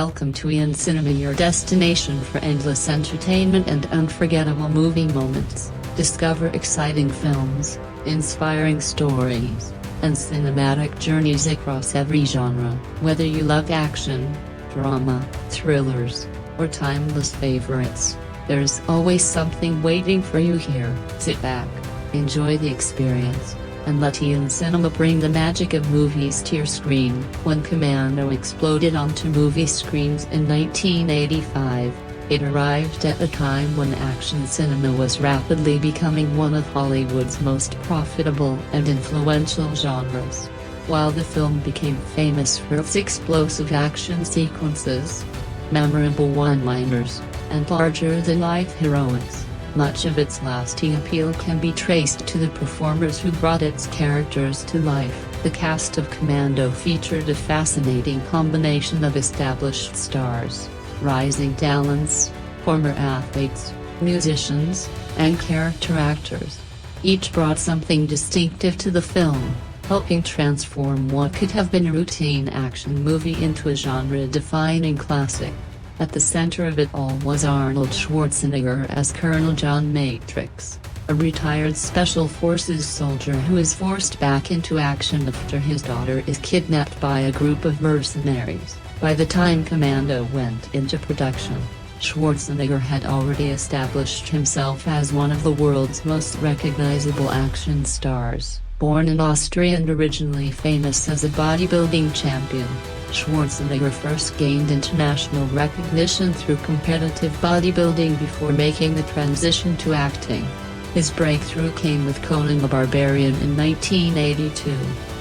Welcome to Ian Cinema, your destination for endless entertainment and unforgettable movie moments. Discover exciting films, inspiring stories, and cinematic journeys across every genre. Whether you love action, drama, thrillers, or timeless favorites, there's always something waiting for you here. Sit back, enjoy the experience, and let Ian Cinema bring the magic of movies to your screen. When Commando exploded onto movie screens in 1985, it arrived at a time when action cinema was rapidly becoming one of Hollywood's most profitable and influential genres. While the film became famous for its explosive action sequences, memorable one-liners, and larger-than-life heroics, much of its lasting appeal can be traced to the performers who brought its characters to life. The cast of Commando featured a fascinating combination of established stars, rising talents, former athletes, musicians, and character actors. Each brought something distinctive to the film, helping transform what could have been a routine action movie into a genre-defining classic. At the center of it all was Arnold Schwarzenegger as Colonel John Matrix, a retired Special Forces soldier who is forced back into action after his daughter is kidnapped by a group of mercenaries. By the time Commando went into production, Schwarzenegger had already established himself as one of the world's most recognizable action stars. Born in Austria and originally famous as a bodybuilding champion, Schwarzenegger first gained international recognition through competitive bodybuilding before making the transition to acting. His breakthrough came with Conan the Barbarian in 1982,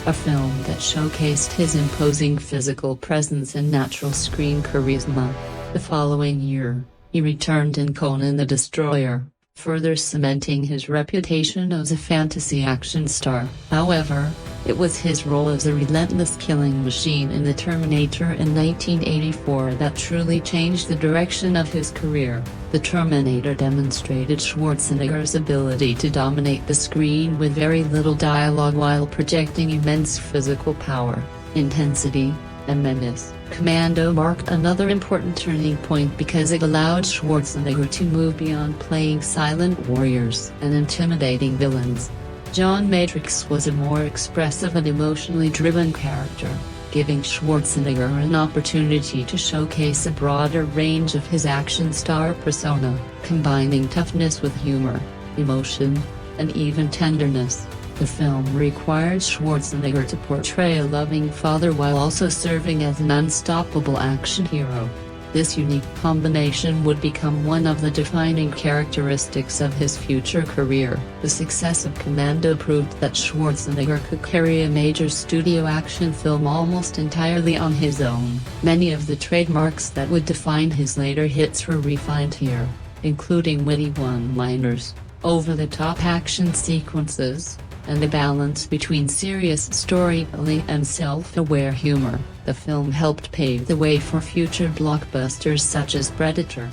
a film that showcased his imposing physical presence and natural screen charisma. The following year, he returned in Conan the Destroyer, further cementing his reputation as a fantasy action star. However, it was his role as a relentless killing machine in The Terminator in 1984 that truly changed the direction of his career. The Terminator demonstrated Schwarzenegger's ability to dominate the screen with very little dialogue while projecting immense physical power, intensity, and menace. Commando marked another important turning point because it allowed Schwarzenegger to move beyond playing silent warriors and intimidating villains. John Matrix was a more expressive and emotionally driven character, giving Schwarzenegger an opportunity to showcase a broader range of his action star persona, combining toughness with humor, emotion, and even tenderness. The film required Schwarzenegger to portray a loving father while also serving as an unstoppable action hero. This unique combination would become one of the defining characteristics of his future career. The success of Commando proved that Schwarzenegger could carry a major studio action film almost entirely on his own. Many of the trademarks that would define his later hits were refined here, including witty one-liners, over-the-top action sequences, and a balance between serious storytelling and self-aware humor. The film helped pave the way for future blockbusters such as Predator,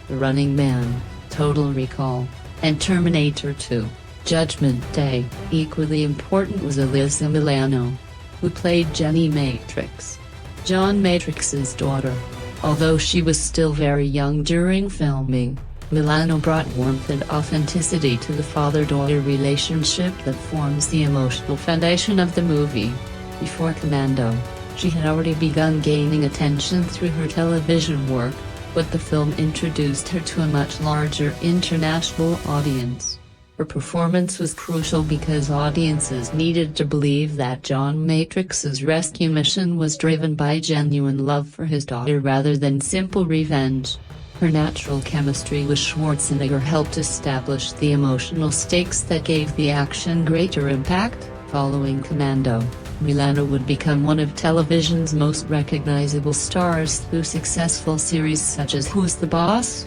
The Running Man, Total Recall, and Terminator 2: Judgment Day. Equally important was Alyssa Milano, who played Jenny Matrix, John Matrix's daughter. Although she was still very young during filming, Milano brought warmth and authenticity to the father-daughter relationship that forms the emotional foundation of the movie. Before Commando, she had already begun gaining attention through her television work, but the film introduced her to a much larger international audience. Her performance was crucial because audiences needed to believe that John Matrix's rescue mission was driven by genuine love for his daughter rather than simple revenge. Her natural chemistry with Schwarzenegger helped establish the emotional stakes that gave the action greater impact. Following Commando, Milano would become one of television's most recognizable stars through successful series such as Who's the Boss?,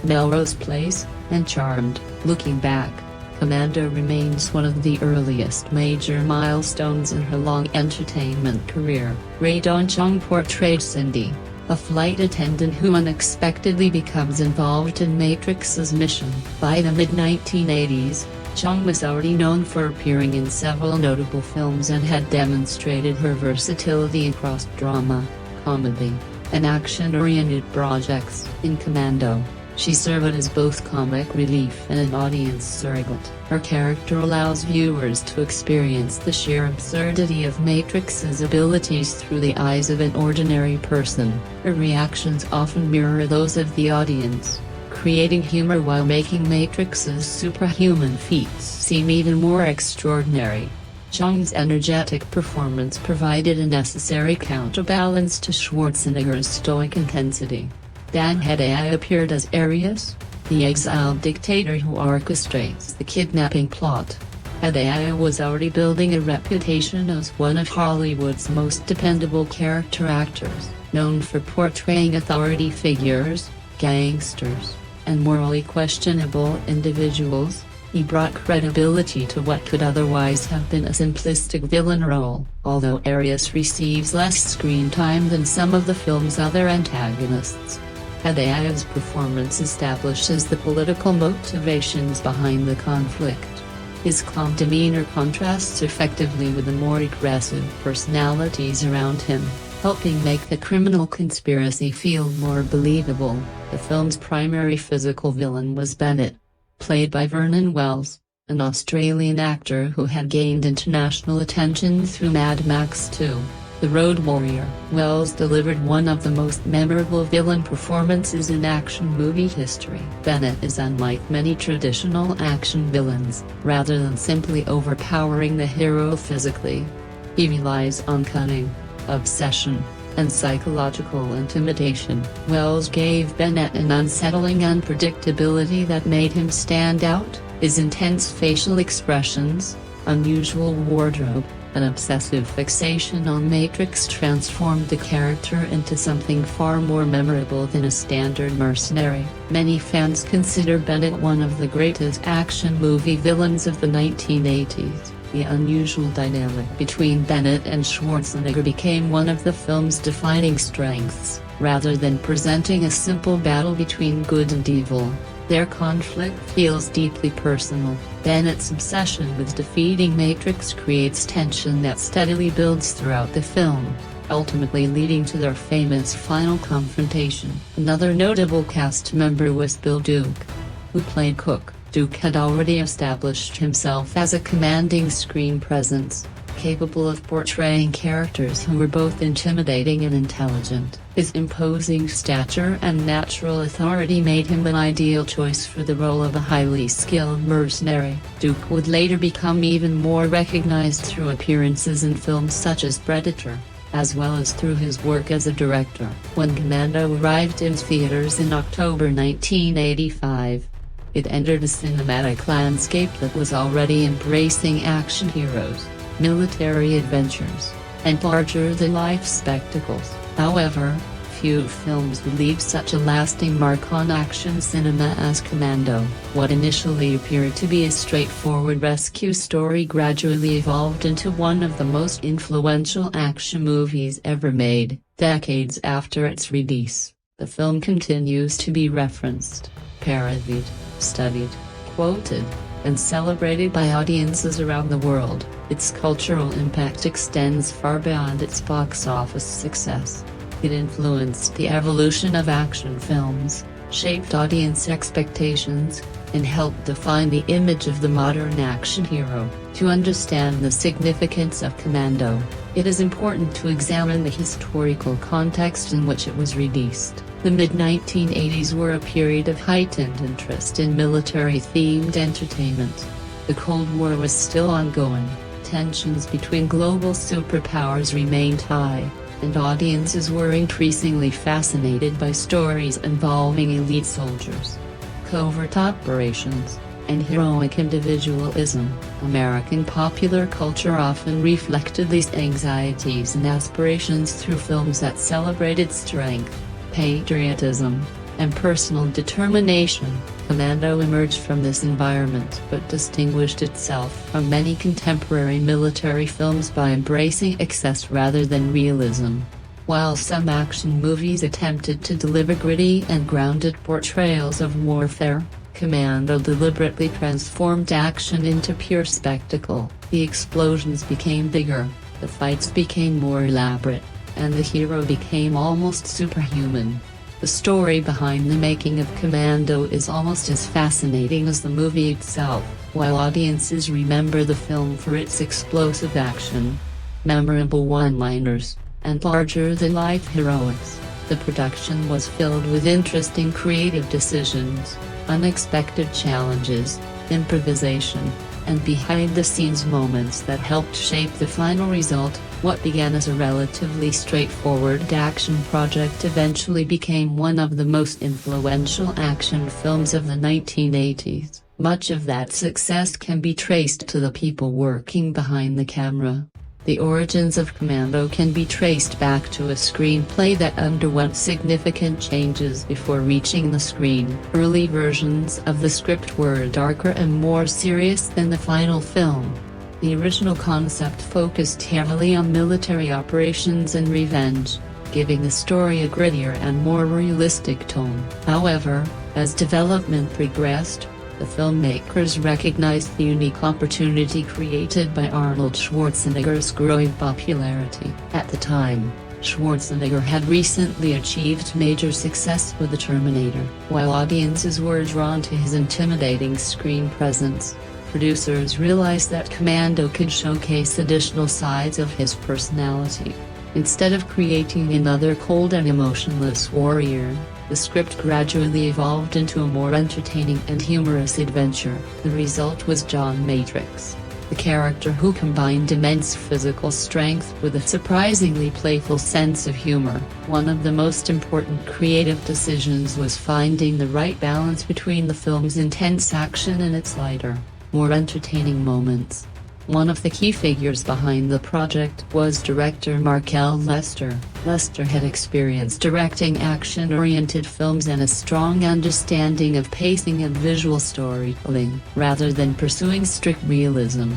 Melrose Place, and Charmed. Looking back, Commando remains one of the earliest major milestones in her long entertainment career. Rae Dawn Chong portrayed Cindy, a flight attendant who unexpectedly becomes involved in Matrix's mission. By the mid-1980s, Chong was already known for appearing in several notable films and had demonstrated her versatility across drama, comedy, and action-oriented projects. In Commando, she served as both comic relief and an audience surrogate. Her character allows viewers to experience the sheer absurdity of Matrix's abilities through the eyes of an ordinary person. Her reactions often mirror those of the audience, creating humor while making Matrix's superhuman feats seem even more extraordinary. Chong's energetic performance provided a necessary counterbalance to Schwarzenegger's stoic intensity. Dan Hedaya appeared as Arius, the exiled dictator who orchestrates the kidnapping plot. Hedaya was already building a reputation as one of Hollywood's most dependable character actors, known for portraying authority figures, gangsters, and morally questionable individuals. He brought credibility to what could otherwise have been a simplistic villain role. Although Arius receives less screen time than some of the film's other antagonists, Hedaya's performance establishes the political motivations behind the conflict. His calm demeanor contrasts effectively with the more aggressive personalities around him, helping make the criminal conspiracy feel more believable. The film's primary physical villain was Bennett, played by Vernon Wells, an Australian actor who had gained international attention through Mad Max 2. The Road Warrior. Wells delivered one of the most memorable villain performances in action movie history. Bennett is unlike many traditional action villains. Rather than simply overpowering the hero physically, he relies on cunning, obsession, and psychological intimidation. Wells gave Bennett an unsettling unpredictability that made him stand out. His intense facial expressions, unusual wardrobe, and obsessive fixation on Matrix transformed the character into something far more memorable than a standard mercenary. Many fans consider Bennett one of the greatest action movie villains of the 1980s. The unusual dynamic between Bennett and Schwarzenegger became one of the film's defining strengths. Rather than presenting a simple battle between good and evil, their conflict feels deeply personal. Bennett's obsession with defeating Matrix creates tension that steadily builds throughout the film, ultimately leading to their famous final confrontation. Another notable cast member was Bill Duke, who played Cook. Duke had already established himself as a commanding screen presence, capable of portraying characters who were both intimidating and intelligent. His imposing stature and natural authority made him an ideal choice for the role of a highly skilled mercenary. Duke would later become even more recognized through appearances in films such as Predator, as well as through his work as a director. When Commando arrived in theaters in October 1985, it entered a cinematic landscape that was already embracing action heroes, military adventures, and larger-than-life spectacles. However, few films would leave such a lasting mark on action cinema as Commando. What initially appeared to be a straightforward rescue story gradually evolved into one of the most influential action movies ever made. Decades after its release, the film continues to be referenced, parodied, studied, quoted, and celebrated by audiences around the world. Its cultural impact extends far beyond its box office success. It influenced the evolution of action films, shaped audience expectations, and helped define the image of the modern action hero. To understand the significance of Commando, it is important to examine the historical context in which it was released. The mid-1980s were a period of heightened interest in military-themed entertainment. The Cold War was still ongoing, tensions between global superpowers remained high, and audiences were increasingly fascinated by stories involving elite soldiers, covert operations, and heroic individualism. American popular culture often reflected these anxieties and aspirations through films that celebrated strength, patriotism, and personal determination. Commando emerged from this environment but distinguished itself from many contemporary military films by embracing excess rather than realism. While some action movies attempted to deliver gritty and grounded portrayals of warfare, Commando deliberately transformed action into pure spectacle. The explosions became bigger, the fights became more elaborate, and the hero became almost superhuman. The story behind the making of Commando is almost as fascinating as the movie itself. While audiences remember the film for its explosive action, memorable one-liners, and larger-than-life heroics, the production was filled with interesting creative decisions, unexpected challenges, improvisation, and behind-the-scenes moments that helped shape the final result. What began as a relatively straightforward action project eventually became one of the most influential action films of the 1980s. Much of that success can be traced to the people working behind the camera. The origins of Commando can be traced back to a screenplay that underwent significant changes before reaching the screen. Early versions of the script were darker and more serious than the final film. The original concept focused heavily on military operations and revenge, giving the story a grittier and more realistic tone. However, as development progressed, the filmmakers recognized the unique opportunity created by Arnold Schwarzenegger's growing popularity. At the time, Schwarzenegger had recently achieved major success with The Terminator. While audiences were drawn to his intimidating screen presence, producers realized that Commando could showcase additional sides of his personality. Instead of creating another cold and emotionless warrior, the script gradually evolved into a more entertaining and humorous adventure. The result was John Matrix, the character who combined immense physical strength with a surprisingly playful sense of humor. One of the most important creative decisions was finding the right balance between the film's intense action and its lighter, more entertaining moments. One of the key figures behind the project was director Markel Lester. Lester had experience directing action-oriented films and a strong understanding of pacing and visual storytelling. Rather than pursuing strict realism,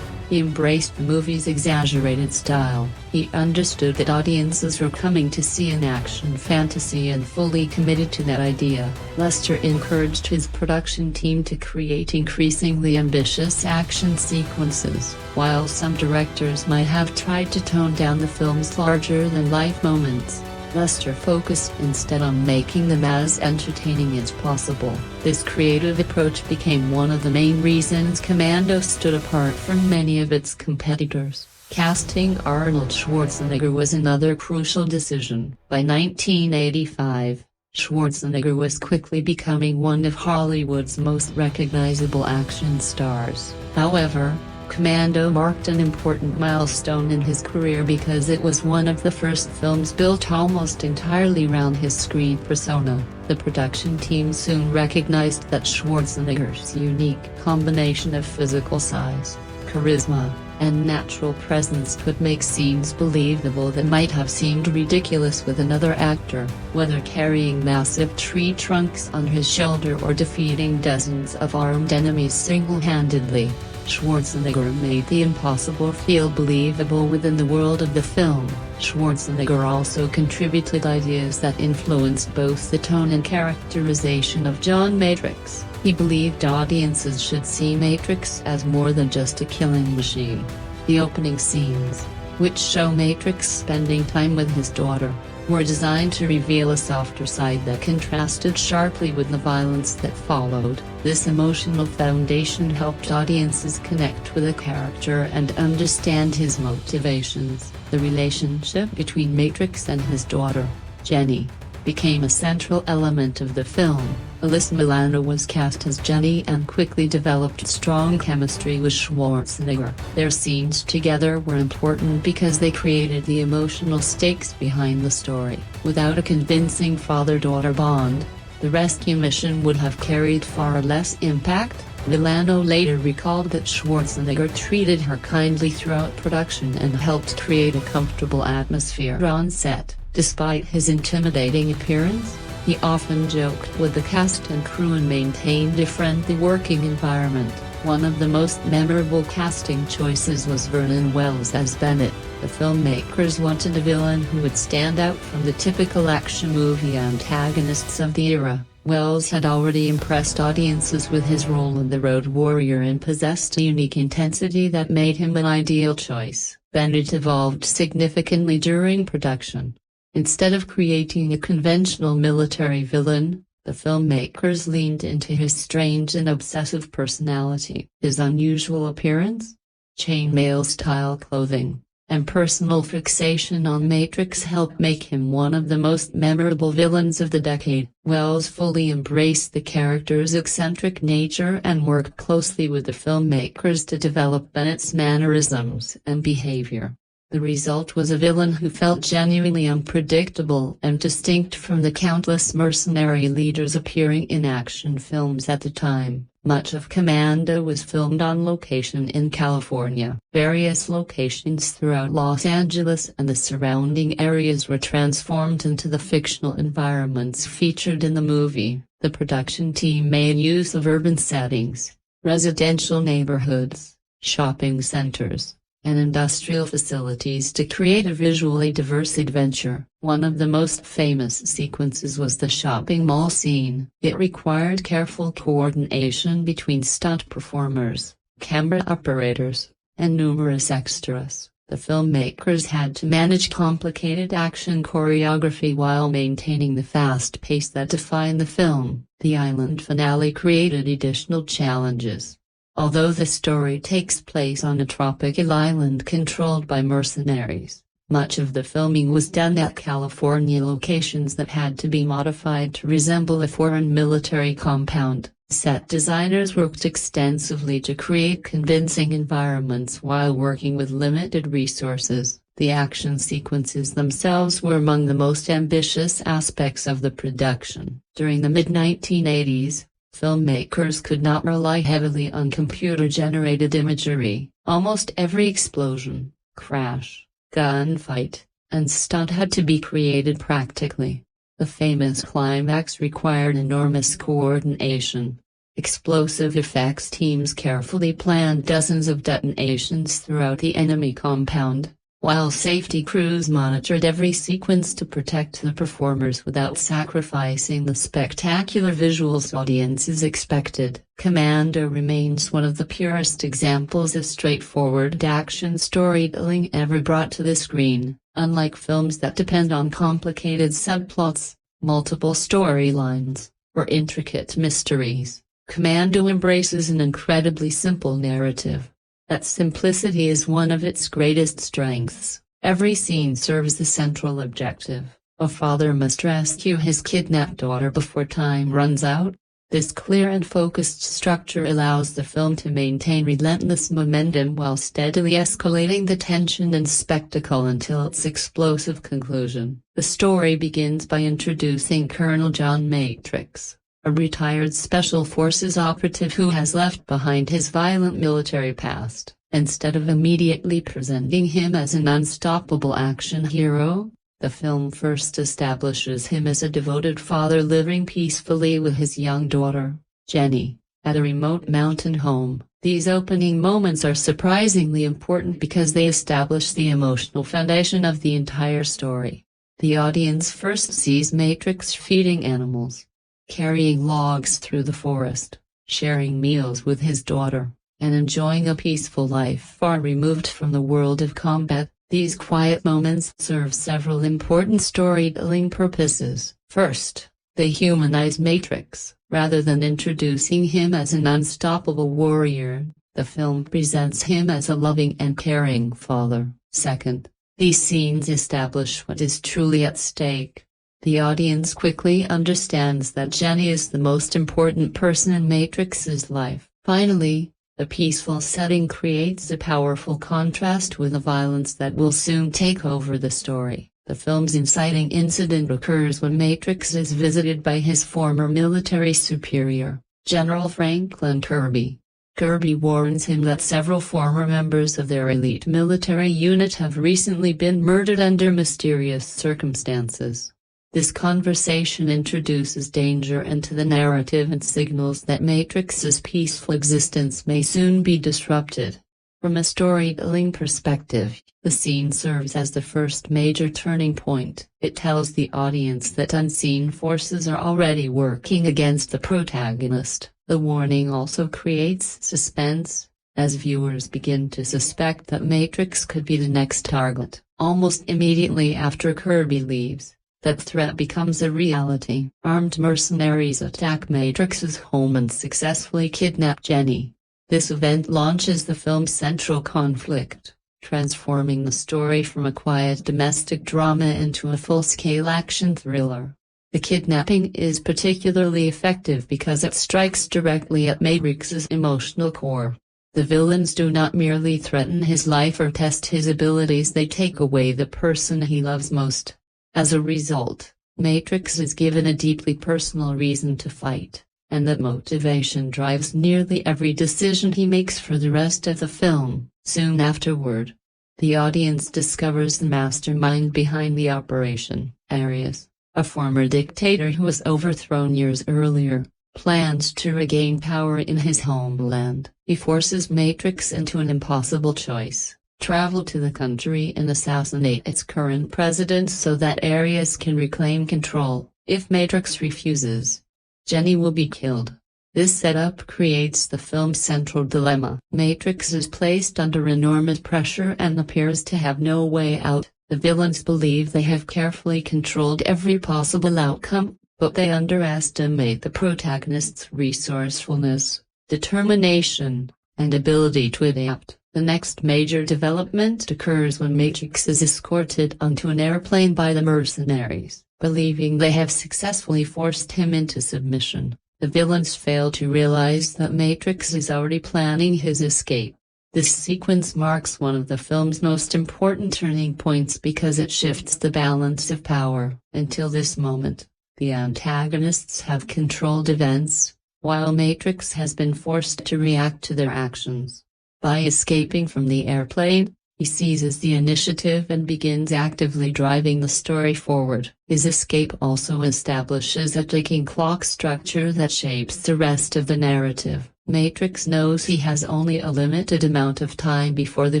he embraced the movie's exaggerated style. He understood that audiences were coming to see an action fantasy and fully committed to that idea. Lester encouraged his production team to create increasingly ambitious action sequences. While some directors might have tried to tone down the film's larger-than-life moments, Lester focused instead on making them as entertaining as possible. This creative approach became one of the main reasons Commando stood apart from many of its competitors. Casting Arnold Schwarzenegger was another crucial decision. By 1985, Schwarzenegger was quickly becoming one of Hollywood's most recognizable action stars. However, Commando marked an important milestone in his career because it was one of the first films built almost entirely around his screen persona. The production team soon recognized that Schwarzenegger's unique combination of physical size, charisma, and natural presence could make scenes believable that might have seemed ridiculous with another actor. Whether carrying massive tree trunks on his shoulder or defeating dozens of armed enemies single-handedly, Schwarzenegger made the impossible feel believable within the world of the film. Schwarzenegger also contributed ideas that influenced both the tone and characterization of John Matrix. He believed audiences should see Matrix as more than just a killing machine. The opening scenes, which show Matrix spending time with his daughter, were designed to reveal a softer side that contrasted sharply with the violence that followed. This emotional foundation helped audiences connect with the character and understand his motivations. The relationship between Matrix and his daughter, Jenny, became a central element of the film. Alyssa Milano was cast as Jenny and quickly developed strong chemistry with Schwarzenegger. Their scenes together were important because they created the emotional stakes behind the story. Without a convincing father-daughter bond, the rescue mission would have carried far less impact. Milano later recalled that Schwarzenegger treated her kindly throughout production and helped create a comfortable atmosphere on set. Despite his intimidating appearance, he often joked with the cast and crew and maintained a friendly working environment. One of the most memorable casting choices was Vernon Wells as Bennett. The filmmakers wanted a villain who would stand out from the typical action movie antagonists of the era. Wells had already impressed audiences with his role in The Road Warrior and possessed a unique intensity that made him an ideal choice. Bennett evolved significantly during production. Instead of creating a conventional military villain, the filmmakers leaned into his strange and obsessive personality. His unusual appearance, chainmail-style clothing, and personal fixation on Matrix helped make him one of the most memorable villains of the decade. Wells fully embraced the character's eccentric nature and worked closely with the filmmakers to develop Bennett's mannerisms and behavior. The result was a villain who felt genuinely unpredictable and distinct from the countless mercenary leaders appearing in action films at the time. Much of Commando was filmed on location in California. Various locations throughout Los Angeles and the surrounding areas were transformed into the fictional environments featured in the movie. The production team made use of urban settings, residential neighborhoods, shopping centers, and industrial facilities to create a visually diverse adventure. One of the most famous sequences was the shopping mall scene. It required careful coordination between stunt performers, camera operators, and numerous extras. The filmmakers had to manage complicated action choreography while maintaining the fast pace that defined the film. The island finale created additional challenges. Although the story takes place on a tropical island controlled by mercenaries, much of the filming was done at California locations that had to be modified to resemble a foreign military compound. Set designers worked extensively to create convincing environments while working with limited resources. The action sequences themselves were among the most ambitious aspects of the production. During the mid-1980s, filmmakers could not rely heavily on computer-generated imagery. Almost every explosion, crash, gunfight, and stunt had to be created practically. The famous climax required enormous coordination. Explosive effects teams carefully planned dozens of detonations throughout the enemy compound, while safety crews monitored every sequence to protect the performers without sacrificing the spectacular visuals audiences expected. Commando remains one of the purest examples of straightforward action storytelling ever brought to the screen. Unlike films that depend on complicated subplots, multiple storylines, or intricate mysteries, Commando embraces an incredibly simple narrative. That simplicity is one of its greatest strengths. Every scene serves the central objective. A father must rescue his kidnapped daughter before time runs out. This clear and focused structure allows the film to maintain relentless momentum while steadily escalating the tension and spectacle until its explosive conclusion. The story begins by introducing Colonel John Matrix, a retired Special Forces operative who has left behind his violent military past. Instead of immediately presenting him as an unstoppable action hero, the film first establishes him as a devoted father living peacefully with his young daughter, Jenny, at a remote mountain home. These opening moments are surprisingly important because they establish the emotional foundation of the entire story. The audience first sees Matrix feeding animals, carrying logs through the forest, sharing meals with his daughter, and enjoying a peaceful life far removed from the world of combat. These quiet moments serve several important storytelling purposes. First, they humanize Matrix. Rather than introducing him as an unstoppable warrior, the film presents him as a loving and caring father. Second, these scenes establish what is truly at stake. The audience quickly understands that Jenny is the most important person in Matrix's life. Finally, the peaceful setting creates a powerful contrast with the violence that will soon take over the story. The film's inciting incident occurs when Matrix is visited by his former military superior, General Franklin Kirby. Kirby warns him that several former members of their elite military unit have recently been murdered under mysterious circumstances. This conversation introduces danger into the narrative and signals that Matrix's peaceful existence may soon be disrupted. From a storytelling perspective, the scene serves as the first major turning point. It tells the audience that unseen forces are already working against the protagonist. The warning also creates suspense, as viewers begin to suspect that Matrix could be the next target. Almost immediately after Kirby leaves, that threat becomes a reality. Armed mercenaries attack Matrix's home and successfully kidnap Jenny. This event launches the film's central conflict, transforming the story from a quiet domestic drama into a full-scale action thriller. The kidnapping is particularly effective because it strikes directly at Matrix's emotional core. The villains do not merely threaten his life or test his abilities, they take away the person he loves most. As a result, Matrix is given a deeply personal reason to fight, and that motivation drives nearly every decision he makes for the rest of the film. Soon afterward, the audience discovers the mastermind behind the operation. Arius, a former dictator who was overthrown years earlier, plans to regain power in his homeland. He forces Matrix into an impossible choice: travel to the country and assassinate its current president so that Arius can reclaim control. If Matrix refuses, Jenny will be killed. This setup creates the film's central dilemma. Matrix is placed under enormous pressure and appears to have no way out. The villains believe they have carefully controlled every possible outcome, but they underestimate the protagonist's resourcefulness, determination, and ability to adapt. The next major development occurs when Matrix is escorted onto an airplane by the mercenaries. Believing they have successfully forced him into submission, the villains fail to realize that Matrix is already planning his escape. This sequence marks one of the film's most important turning points because it shifts the balance of power. Until this moment, the antagonists have controlled events, while Matrix has been forced to react to their actions. By escaping from the airplane, he seizes the initiative and begins actively driving the story forward. His escape also establishes a ticking clock structure that shapes the rest of the narrative. Matrix knows he has only a limited amount of time before the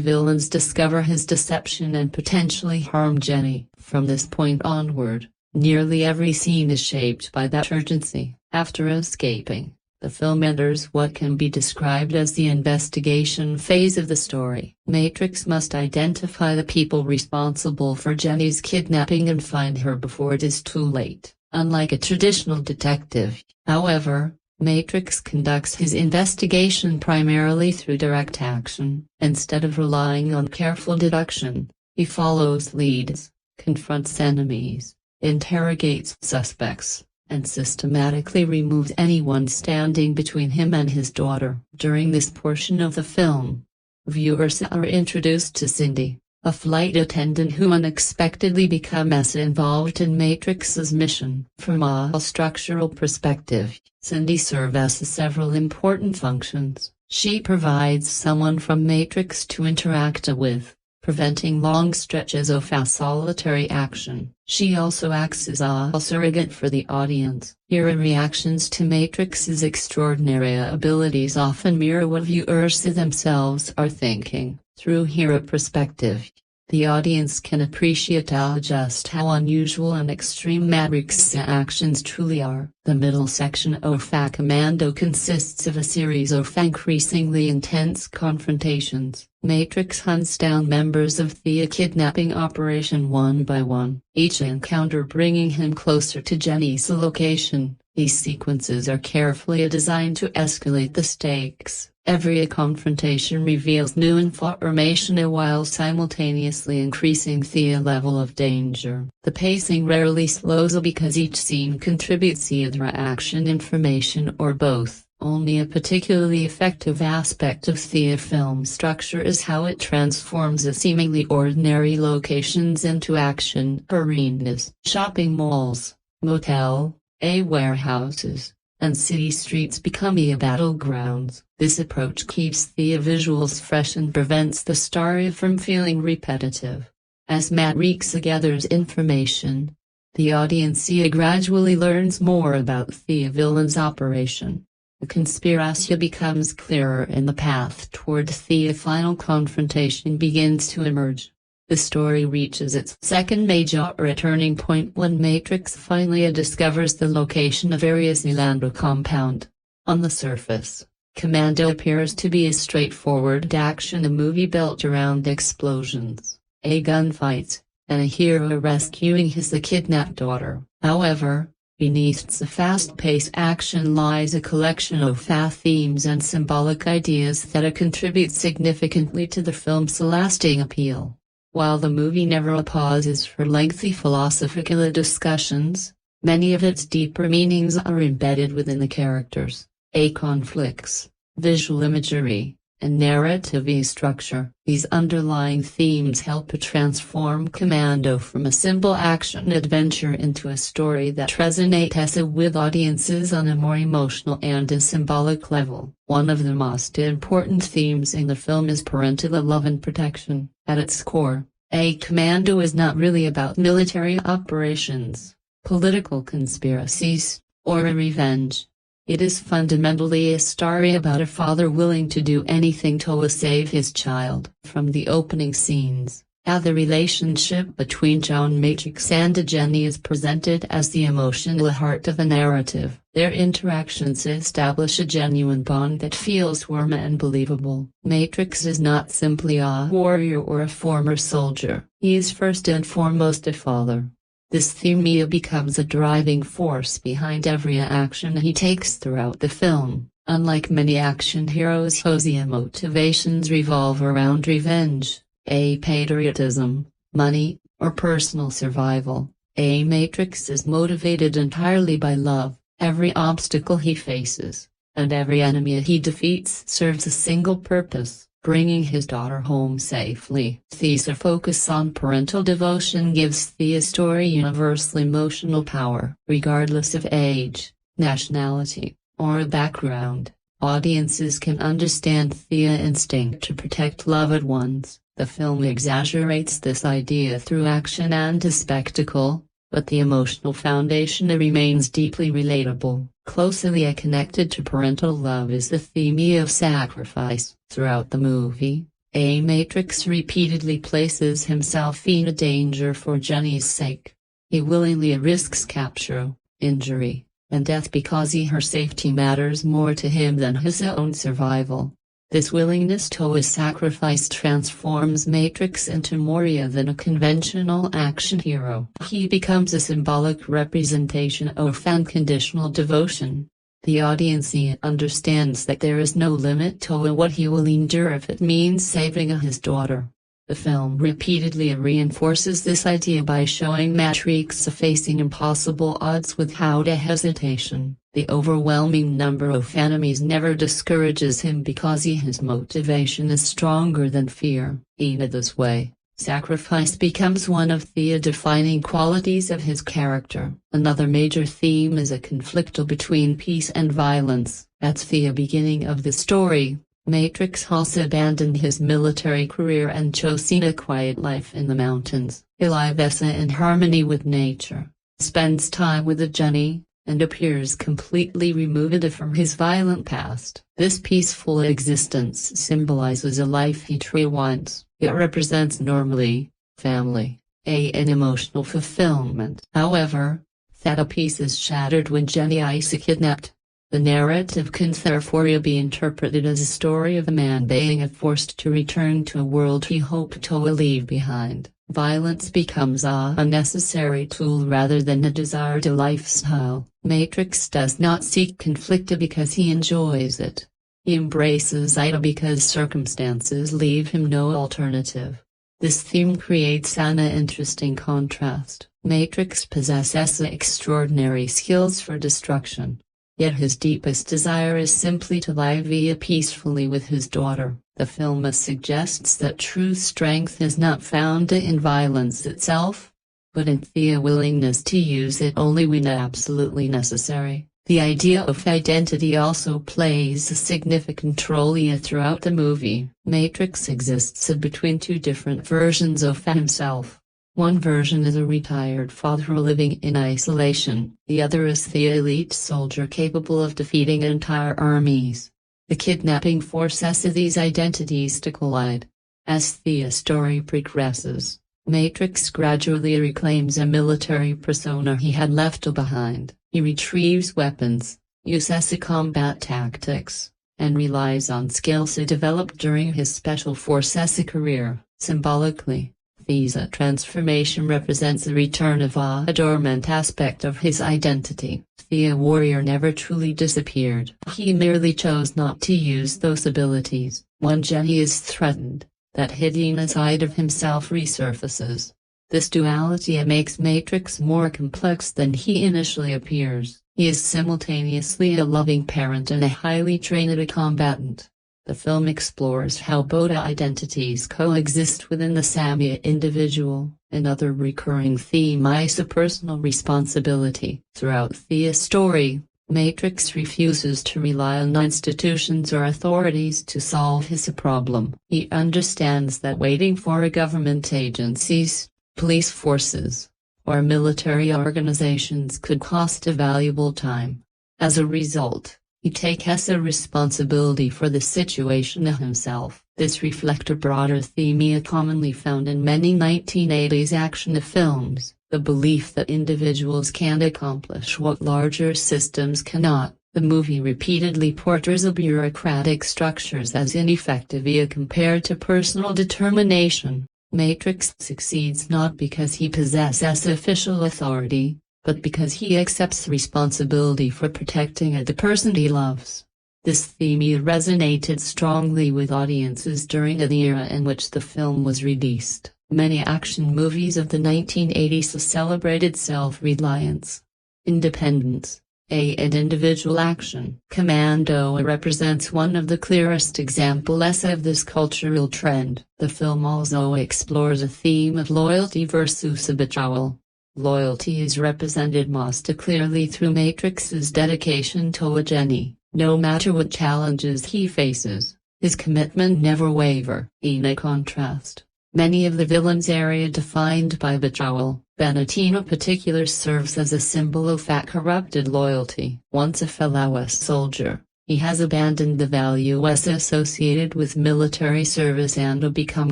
villains discover his deception and potentially harm Jenny. From this point onward, nearly every scene is shaped by that urgency. After escaping, the film enters what can be described as the investigation phase of the story. Matrix must identify the people responsible for Jenny's kidnapping and find her before it is too late. Unlike a traditional detective, however, Matrix conducts his investigation primarily through direct action. Instead of relying on careful deduction, he follows leads, confronts enemies, interrogates suspects, and systematically removes anyone standing between him and his daughter. During this portion of the film, viewers are introduced to Cindy, a flight attendant who unexpectedly becomes involved in Matrix's mission. From a structural perspective, Cindy serves several important functions. She provides someone from Matrix to interact with, preventing long stretches of solitary action. She also acts as a surrogate for the audience. Her reactions to Matrix's extraordinary abilities often mirror what viewers themselves are thinking. Through her perspective, the audience can appreciate just how unusual and extreme Matrix's actions truly are. The middle section of Commando consists of a series of increasingly intense confrontations. Matrix hunts down members of the kidnapping operation one by one, each encounter bringing him closer to Jenny's location. These sequences are carefully designed to escalate the stakes. Every confrontation reveals new information while simultaneously increasing the level of danger. The pacing rarely slows because each scene contributes either action, information, or both. Only a particularly effective aspect of the film structure is how it transforms a seemingly ordinary locations into action arenas. Shopping malls, motel, warehouses, and city streets become battlegrounds. This approach keeps the visuals fresh and prevents the story from feeling repetitive. As Matrix gathers information, the audience gradually learns more about the villain's operation. The conspiracy becomes clearer and the path toward the final confrontation begins to emerge. The story reaches its second major turning point when Matrix finally discovers the location of Arius' Milano compound. On the surface, Commando appears to be a straightforward action movie built around explosions, gunfights, and a hero rescuing his kidnapped daughter. However, beneath the fast-paced action lies a collection of themes and symbolic ideas that contribute significantly to the film's lasting appeal. While the movie never pauses for lengthy philosophical discussions, many of its deeper meanings are embedded within the characters, conflicts, visual imagery, and narrative structure. These underlying themes help to transform Commando from a simple action adventure into a story that resonates with audiences on a more emotional and a symbolic level. One of the most important themes in the film is parental love and protection. At its core, Commando is not really about military operations, political conspiracies, or revenge. It is fundamentally a story about a father willing to do anything to save his child. From the opening scenes, the relationship between John Matrix and Jenny is presented as the emotional heart of the narrative. Their interactions establish a genuine bond that feels warm and believable. Matrix is not simply a warrior or a former soldier. He is first and foremost a father. This theme becomes a driving force behind every action he takes throughout the film. Unlike many action heroes whose motivations revolve around revenge, patriotism, money, or personal survival, Matrix is motivated entirely by love. Every obstacle he faces, and every enemy he defeats serves a single purpose: bringing his daughter home safely. This focus on parental devotion gives the story universal emotional power. Regardless of age, nationality, or background, audiences can understand the instinct to protect loved ones. The film exaggerates this idea through action and spectacle, but the emotional foundation remains deeply relatable. Closely connected to parental love is the theme of sacrifice. Throughout the movie, Matrix repeatedly places himself in danger for Jenny's sake. He willingly risks capture, injury, and death because her safety matters more to him than his own survival. This willingness to sacrifice transforms Matrix into more than a conventional action hero. He becomes a symbolic representation of unconditional devotion. The audience understands that there is no limit to what he will endure if it means saving his daughter. The film repeatedly reinforces this idea by showing Matrix facing impossible odds without hesitation. The overwhelming number of enemies never discourages him because his motivation is stronger than fear. In this way, sacrifice becomes one of the defining qualities of his character. Another major theme is a conflict between peace and violence. At the beginning of the story, Matrix has abandoned his military career and chosen a quiet life in the mountains. He lives in harmony with nature, spends time with Jenny, and appears completely removed from his violent past. This peaceful existence symbolizes a life he truly wants. It represents normally, family, and emotional fulfillment. However, that peace is shattered when Jenny is kidnapped. The narrative can therefore be interpreted as a story of a man being forced to return to a world he hoped to leave behind. Violence becomes a necessary tool rather than a desired lifestyle. Matrix does not seek conflict because he enjoys it. He embraces it because circumstances leave him no alternative. This theme creates an interesting contrast. Matrix possesses extraordinary skills for destruction, yet his deepest desire is simply to live peacefully with his daughter. The film suggests that true strength is not found in violence itself, but in the willingness to use it only when absolutely necessary. The idea of identity also plays a significant role throughout the movie. Matrix exists between two different versions of himself. One version is a retired father living in isolation. The other is the elite soldier capable of defeating entire armies. The kidnapping forces these identities to collide. As the story progresses, Matrix gradually reclaims a military persona he had left behind. He retrieves weapons, uses combat tactics, and relies on skills he developed during his Special Forces career. Symbolically, Thea's transformation represents the return of a dormant aspect of his identity. The warrior never truly disappeared. He merely chose not to use those abilities. When Jenny is threatened, that hidden side of himself resurfaces. This duality makes Matrix more complex than he initially appears. He is simultaneously a loving parent and a highly trained combatant. The film explores how both identities coexist within the Samya individual. Another recurring theme is personal responsibility. Throughout Thea's story, Matrix refuses to rely on institutions or authorities to solve his problem. He understands that waiting for government agencies, police forces, or military organizations could cost a valuable time. As a result, he takes a responsibility for the situation himself. This reflects a broader theme commonly found in many 1980s action films, the belief that individuals can accomplish what larger systems cannot. The movie repeatedly portrays a bureaucratic structures as ineffective compared to personal determination. Matrix succeeds not because he possesses official authority, but because he accepts responsibility for protecting the person he loves. This theme resonated strongly with audiences during the era in which the film was released. Many action movies of the 1980s celebrated self-reliance, independence, and individual action. Commando represents one of the clearest examples of this cultural trend. The film also explores a theme of loyalty versus betrayal. Loyalty is represented most clearly through Matrix's dedication to Jenny. No matter what challenges he faces, his commitment never wavers. In contrast, many of the villains are defined by betrayal. Bennett in particular serves as a symbol of that corrupted loyalty. Once a fellow soldier, he has abandoned the values associated with military service and become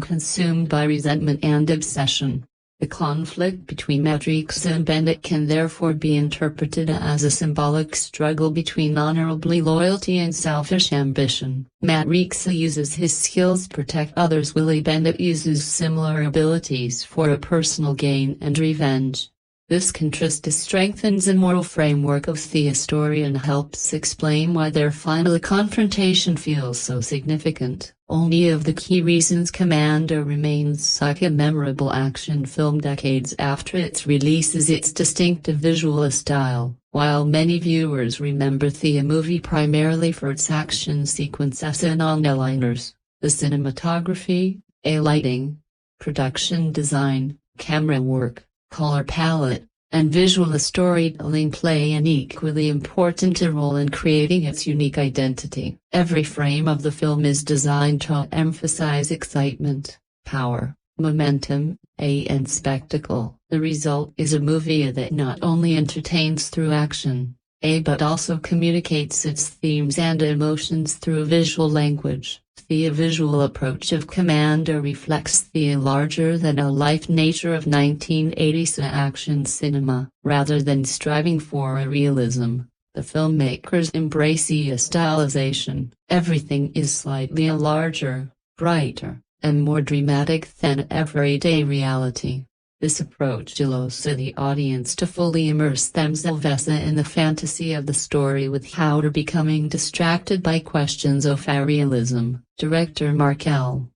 consumed by resentment and obsession. The conflict between Matrix and Bennett can therefore be interpreted as a symbolic struggle between honorable loyalty and selfish ambition. Matrix uses his skills to protect others while Bennett uses similar abilities for a personal gain and revenge. This contrast strengthens the moral framework of the story and helps explain why their final confrontation feels so significant. Only of the key reasons Commando remains such a memorable action film decades after its release is its distinctive visual style. While many viewers remember the movie primarily for its action sequences and one-liners, the cinematography, lighting, production design, camera work, color palette, and visual storytelling play an equally important role in creating its unique identity. Every frame of the film is designed to emphasize excitement, power, momentum, and spectacle. The result is a movie that not only entertains through action, but also communicates its themes and emotions through visual language. The visual approach of Commando reflects the larger-than-a-life nature of 1980s action cinema. Rather than striving for a realism, the filmmakers embrace a stylization. Everything is slightly larger, brighter, and more dramatic than everyday reality. This approach allows the audience to fully immerse themselves in the fantasy of the story without becoming distracted by questions of realism. Director Markel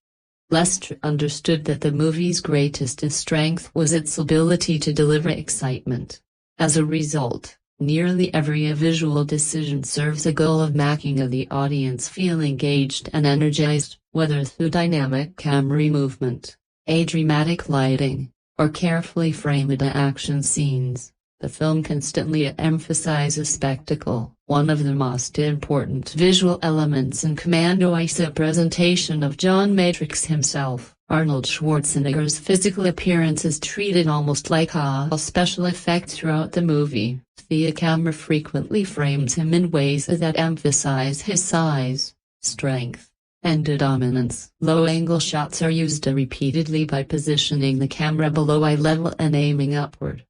Lester understood that the movie's greatest strength was its ability to deliver excitement. As a result, nearly every visual decision serves a goal of making the audience feel engaged and energized, whether through dynamic camera movement, dramatic lighting, or carefully framed action scenes. The film constantly emphasizes spectacle. One of the most important visual elements in Commando is a presentation of John Matrix himself. Arnold Schwarzenegger's physical appearance is treated almost like a special effect throughout the movie. The camera frequently frames him in ways that emphasize his size, strength, and dominance. Low-angle shots are used repeatedly by positioning the camera below eye level and aiming upward.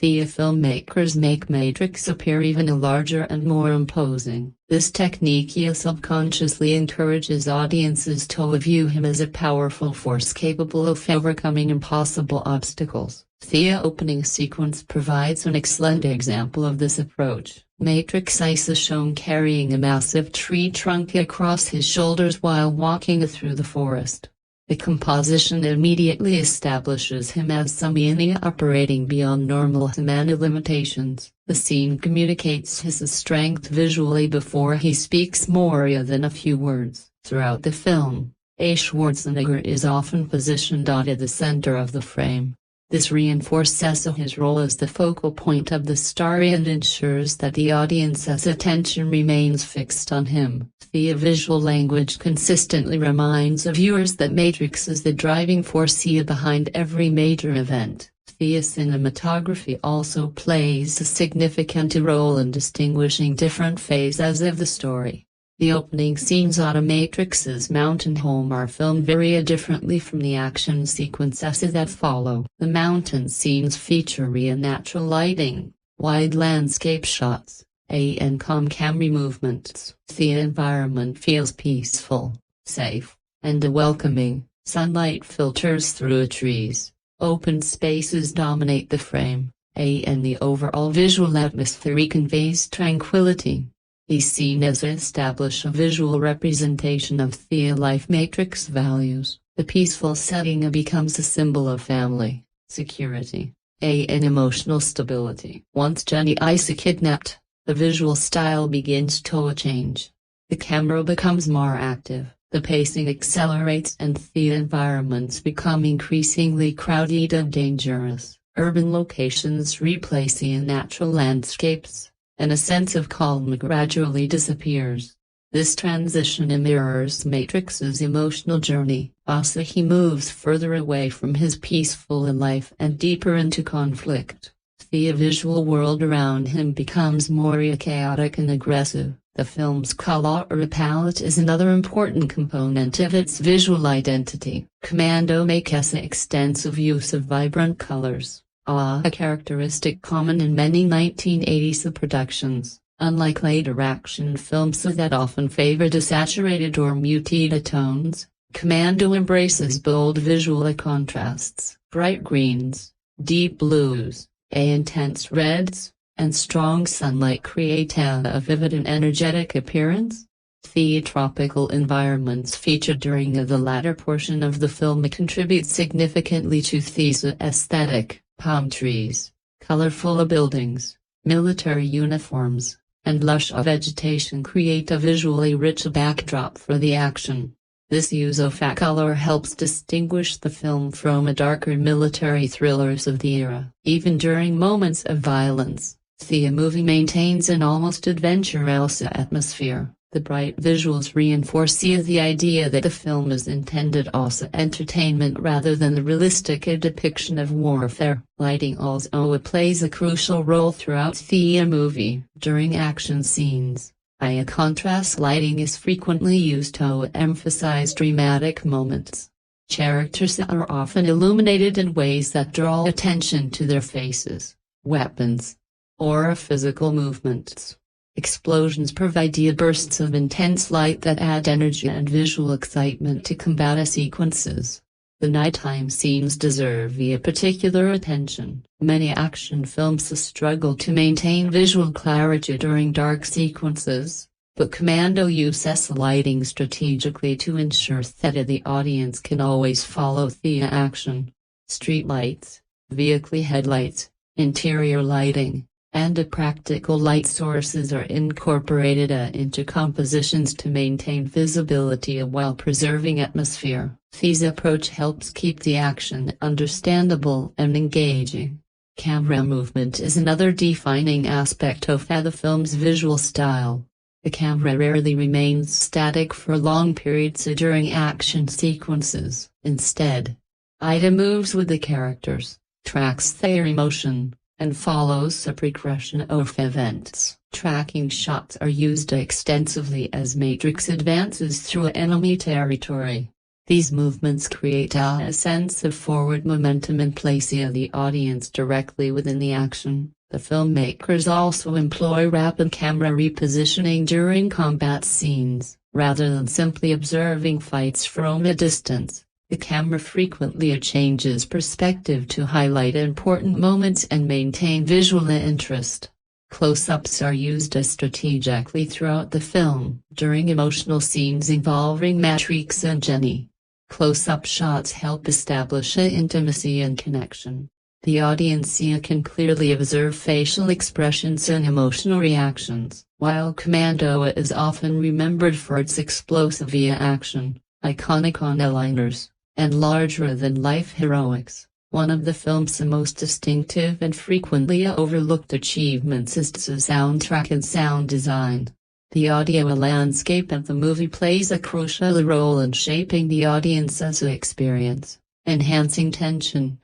The filmmakers make Matrix appear even larger and more imposing. This technique subconsciously encourages audiences to view him as a powerful force capable of overcoming impossible obstacles. The opening sequence provides an excellent example of this approach. Matrix is shown carrying a massive tree trunk across his shoulders while walking through the forest. The composition immediately establishes him as someone operating beyond normal human limitations. The scene communicates his strength visually before he speaks more than a few words. Throughout the film, Schwarzenegger is often positioned at the center of the frame. This reinforces his role as the focal point of the story and ensures that the audience's attention remains fixed on him. The visual language consistently reminds viewers that Matrix is the driving force behind every major event. The cinematography also plays a significant role in distinguishing different phases of the story. The opening scenes on Matrix's mountain home are filmed very differently from the action sequences that follow. The mountain scenes feature natural lighting, wide landscape shots, and calm camera movements. The environment feels peaceful, safe, and welcoming. Sunlight filters through trees. Open spaces dominate the frame, and the overall visual atmosphere conveys tranquility. These scenes establish a visual representation of the life Matrix values. The peaceful setting becomes a symbol of family, security, and emotional stability. Once Jenny is kidnapped, the visual style begins to change. The camera becomes more active, the pacing accelerates and the environments become increasingly crowded and dangerous. Urban locations replace the natural landscapes, and a sense of calm gradually disappears. This transition mirrors Matrix's emotional journey. He moves further away from his peaceful life and deeper into conflict. The visual world around him becomes more chaotic and aggressive. The film's color palette is another important component of its visual identity. Commando makes extensive use of vibrant colors, a characteristic common in many 1980s productions. Unlike later action films that often favor desaturated or muted tones, Commando embraces bold visual contrasts. Bright greens, deep blues, intense reds, and strong sunlight create a vivid and energetic appearance. The tropical environments featured during the latter portion of the film contribute significantly to the aesthetic. Palm trees, colorful buildings, military uniforms, and lush vegetation create a visually rich backdrop for the action. This use of color helps distinguish the film from darker military thrillers of the era. Even during moments of violence, the movie maintains an almost adventurous atmosphere. The bright visuals reinforce the idea that the film is intended as entertainment rather than the realistic depiction of warfare. Lighting also plays a crucial role throughout the movie. During action scenes, contrast lighting is frequently used to emphasize dramatic moments. Characters are often illuminated in ways that draw attention to their faces, weapons, or physical movements. Explosions provide bursts of intense light that add energy and visual excitement to combat sequences. The nighttime scenes deserve particular attention. Many action films struggle to maintain visual clarity during dark sequences, but Commando uses lighting strategically to ensure that the audience can always follow the action. Street lights, vehicle headlights, interior lighting, and practical light sources are incorporated into compositions to maintain visibility while preserving atmosphere. This approach helps keep the action understandable and engaging. Camera movement is another defining aspect of the film's visual style. The camera rarely remains static for long periods during action sequences. Instead, it moves with the characters, tracks their emotion, and follows a progression of events. Tracking shots are used extensively as Matrix advances through enemy territory. These movements create a sense of forward momentum and place the audience directly within the action. The filmmakers also employ rapid camera repositioning during combat scenes, rather than simply observing fights from a distance. The camera frequently changes perspective to highlight important moments and maintain visual interest. Close-ups are used strategically throughout the film, during emotional scenes involving Matrix and Jenny. Close-up shots help establish intimacy and connection. The audience can clearly observe facial expressions and emotional reactions, while Commando is often remembered for its explosive action, iconic one-liners, and larger-than-life heroics. One of the film's most distinctive and frequently overlooked achievements is its soundtrack and sound design. The audio landscape of the movie plays a crucial role in shaping the audience's experience, enhancing tension,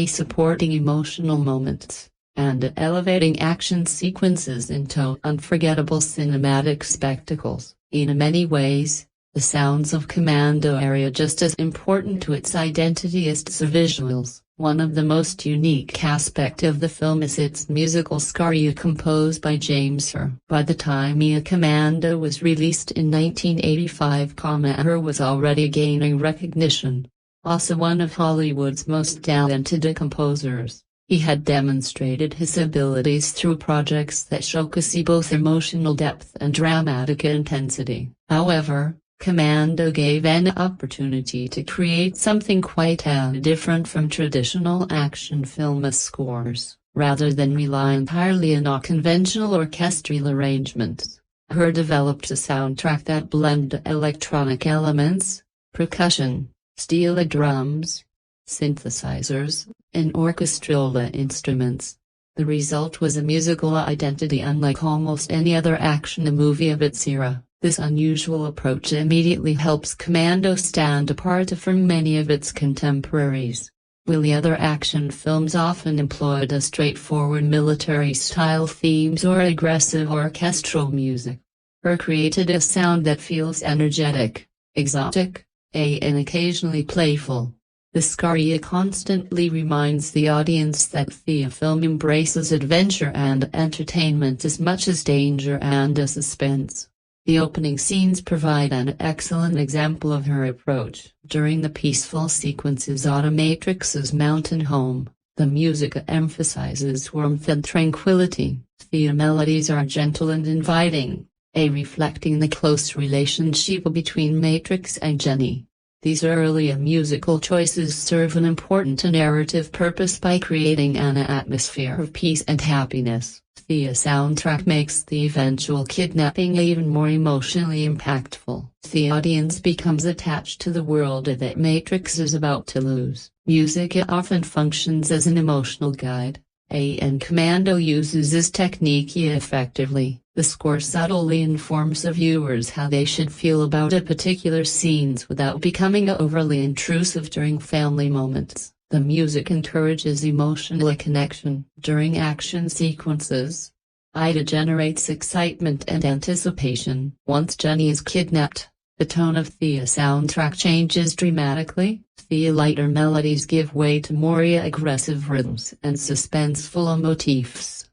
supporting emotional moments, and elevating action sequences into unforgettable cinematic spectacles. In many ways, the sounds of Commando are just as important to its identity as its visuals. One of the most unique aspects of the film is its musical score composed by James Herr. By the time Commando was released in 1985, Herr was already gaining recognition. Also one of Hollywood's most talented composers, he had demonstrated his abilities through projects that showcase both emotional depth and dramatic intensity. However, Commando gave an opportunity to create something quite different from traditional action film scores. Rather than rely entirely on conventional orchestral arrangements, Herr developed a soundtrack that blended electronic elements, percussion, steel drums, synthesizers, and orchestral instruments. The result was a musical identity unlike almost any other action movie of its era. This unusual approach immediately helps Commando stand apart from many of its contemporaries. While the other action films often employed a straightforward military-style themes or aggressive orchestral music, Herr created a sound that feels energetic, exotic, and occasionally playful. The score constantly reminds the audience that the film embraces adventure and entertainment as much as danger and suspense. The opening scenes provide an excellent example of her approach. During the peaceful sequences on Matrix's mountain home, the music emphasizes warmth and tranquility. The melodies are gentle and inviting, reflecting the close relationship between Matrix and Jenny. These early musical choices serve an important narrative purpose by creating an atmosphere of peace and happiness. The soundtrack makes the eventual kidnapping even more emotionally impactful. The audience becomes attached to the world that Matrix is about to lose. Music often functions as an emotional guide, and Commando uses this technique effectively. The score subtly informs the viewers how they should feel about a particular scenes without becoming overly intrusive during family moments. The music encourages emotional connection during action sequences. It generates excitement and anticipation. Once Jenny is kidnapped, the tone of the soundtrack changes dramatically. The lighter melodies give way to more aggressive rhythms and suspenseful motifs.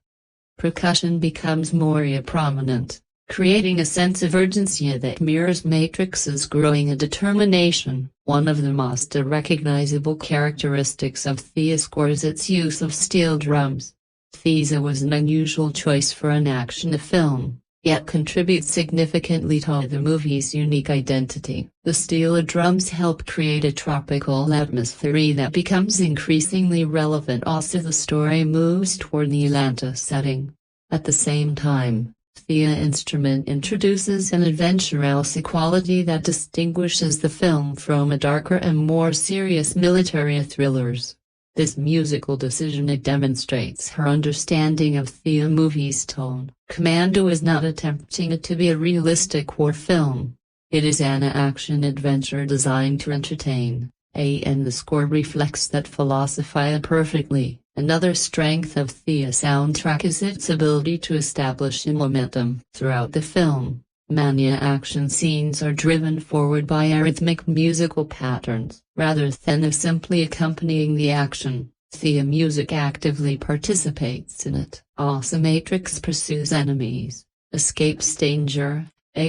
Percussion becomes more prominent, creating a sense of urgency that mirrors Matrix's growing determination. One of the most recognizable characteristics of the score is its use of steel drums. These was an unusual choice for an action film, yet contributes significantly to the movie's unique identity. The steel drums help create a tropical atmosphere that becomes increasingly relevant as the story moves toward the Atlanta setting. At the same time, the instrument introduces an adventurous quality that distinguishes the film from darker and more serious military thrillers. This musical decision demonstrates her understanding of the movie's tone. Commando is not attempting to be a realistic war film. It is an action-adventure designed to entertain, and the score reflects that philosophy perfectly. Another strength of the soundtrack is its ability to establish momentum throughout the film. Mania action scenes are driven forward by arrhythmic musical patterns, rather than simply accompanying the action. The music actively participates in it. Asymmetrics pursues enemies, escapes danger,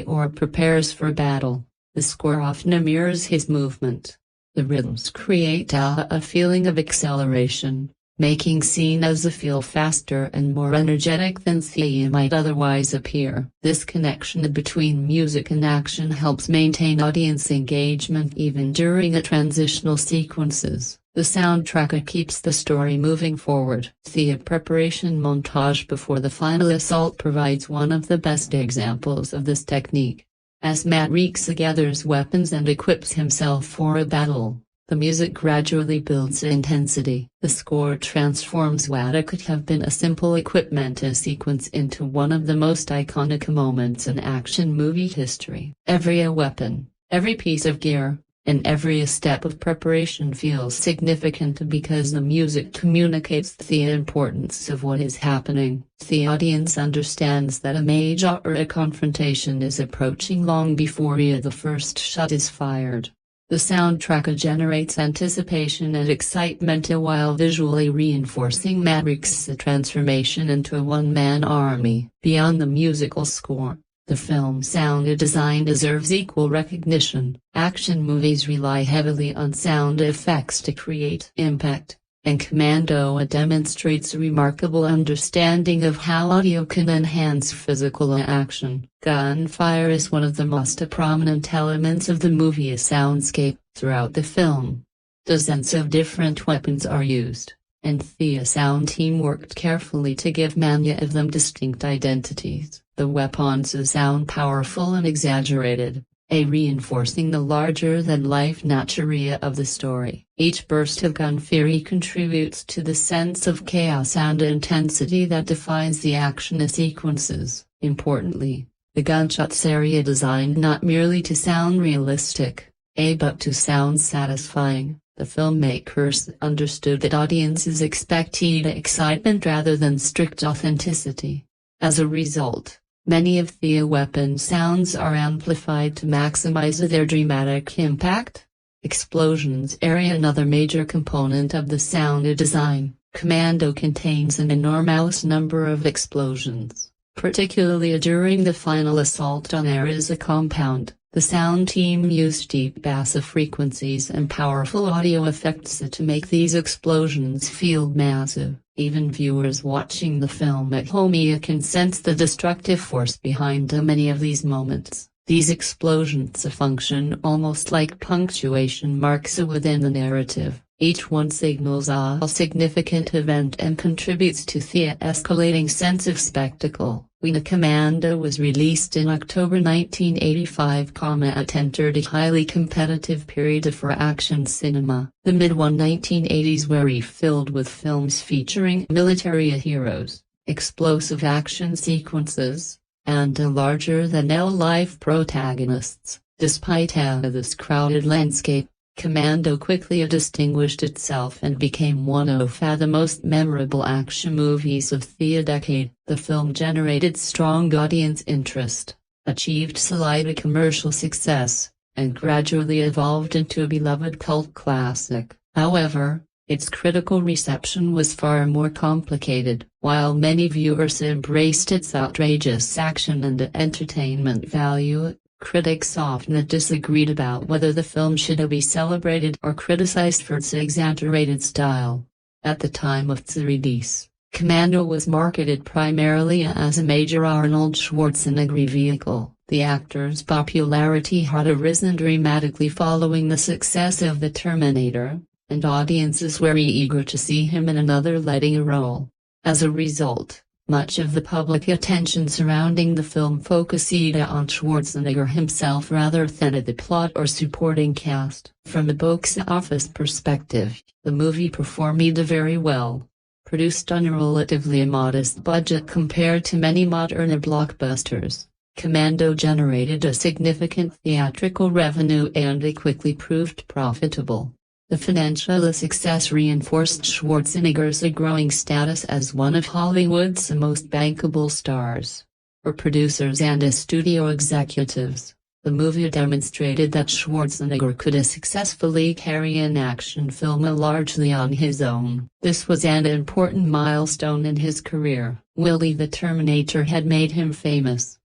or prepares for battle. The score often mirrors his movement. The rhythms create a feeling of acceleration, making scenes feel faster and more energetic than they might otherwise appear. This connection between music and action helps maintain audience engagement even during the transitional sequences. The soundtrack keeps the story moving forward. The preparation montage before the final assault provides one of the best examples of this technique. As Maverick gathers weapons and equips himself for a battle, the music gradually builds intensity. The score transforms what could have been a simple equipment sequence into one of the most iconic moments in action movie history. Every weapon, every piece of gear, and every step of preparation feels significant because the music communicates the importance of what is happening. The audience understands that a major confrontation is approaching long before the first shot is fired. The soundtrack generates anticipation and excitement while visually reinforcing Maverick's transformation into a one-man army. Beyond the musical score, the film's sound design deserves equal recognition. Action movies rely heavily on sound effects to create impact, and Commando demonstrates a remarkable understanding of how audio can enhance physical action. Gunfire is one of the most prominent elements of the movie soundscape. Throughout the film, dozens of different weapons are used, and the sound team worked carefully to give many of them distinct identities. The weapons sound powerful and exaggerated, reinforcing the larger-than-life nature of the story. Each burst of gunfire contributes to the sense of chaos and intensity that defines the action sequences. Importantly, the gunshots are designed not merely to sound realistic, but to sound satisfying. The filmmakers understood that audiences expected excitement rather than strict authenticity. As a result, many of the weapon sounds are amplified to maximize their dramatic impact. Explosions are another major component of the sound design. Commando contains an enormous number of explosions, particularly during the final assault on Ares compound. The sound team used deep bass frequencies and powerful audio effects to make these explosions feel massive. Even viewers watching the film at home can sense the destructive force behind many of these moments. These explosions function almost like punctuation marks within the narrative. Each one signals a significant event and contributes to the escalating sense of spectacle. When Commando was released in October 1985, it entered a highly competitive period for action cinema. The mid-1980s were filled with films featuring military heroes, explosive action sequences, and larger-than-life protagonists. Despite this crowded landscape, Commando quickly distinguished itself and became one of the most memorable action movies of the decade. The film generated strong audience interest, achieved slight commercial success, and gradually evolved into a beloved cult classic. However, its critical reception was far more complicated. While many viewers embraced its outrageous action and entertainment value, critics often disagreed about whether the film should be celebrated or criticized for its exaggerated style. At the time of its release, Commando was marketed primarily as a major Arnold Schwarzenegger vehicle. The actor's popularity had risen dramatically following the success of The Terminator, and audiences were eager to see him in another leading role. As a result, much of the public attention surrounding the film focused on Schwarzenegger himself rather than the plot or supporting cast. From a box office perspective, the movie performed very well. Produced on a relatively modest budget compared to many modern blockbusters, Commando generated a significant theatrical revenue and quickly proved profitable. The financial success reinforced Schwarzenegger's growing status as one of Hollywood's most bankable stars. or producers and studio executives. The movie demonstrated that Schwarzenegger could successfully carry an action film largely on his own. This was an important milestone in his career. Willie the Terminator had made him famous.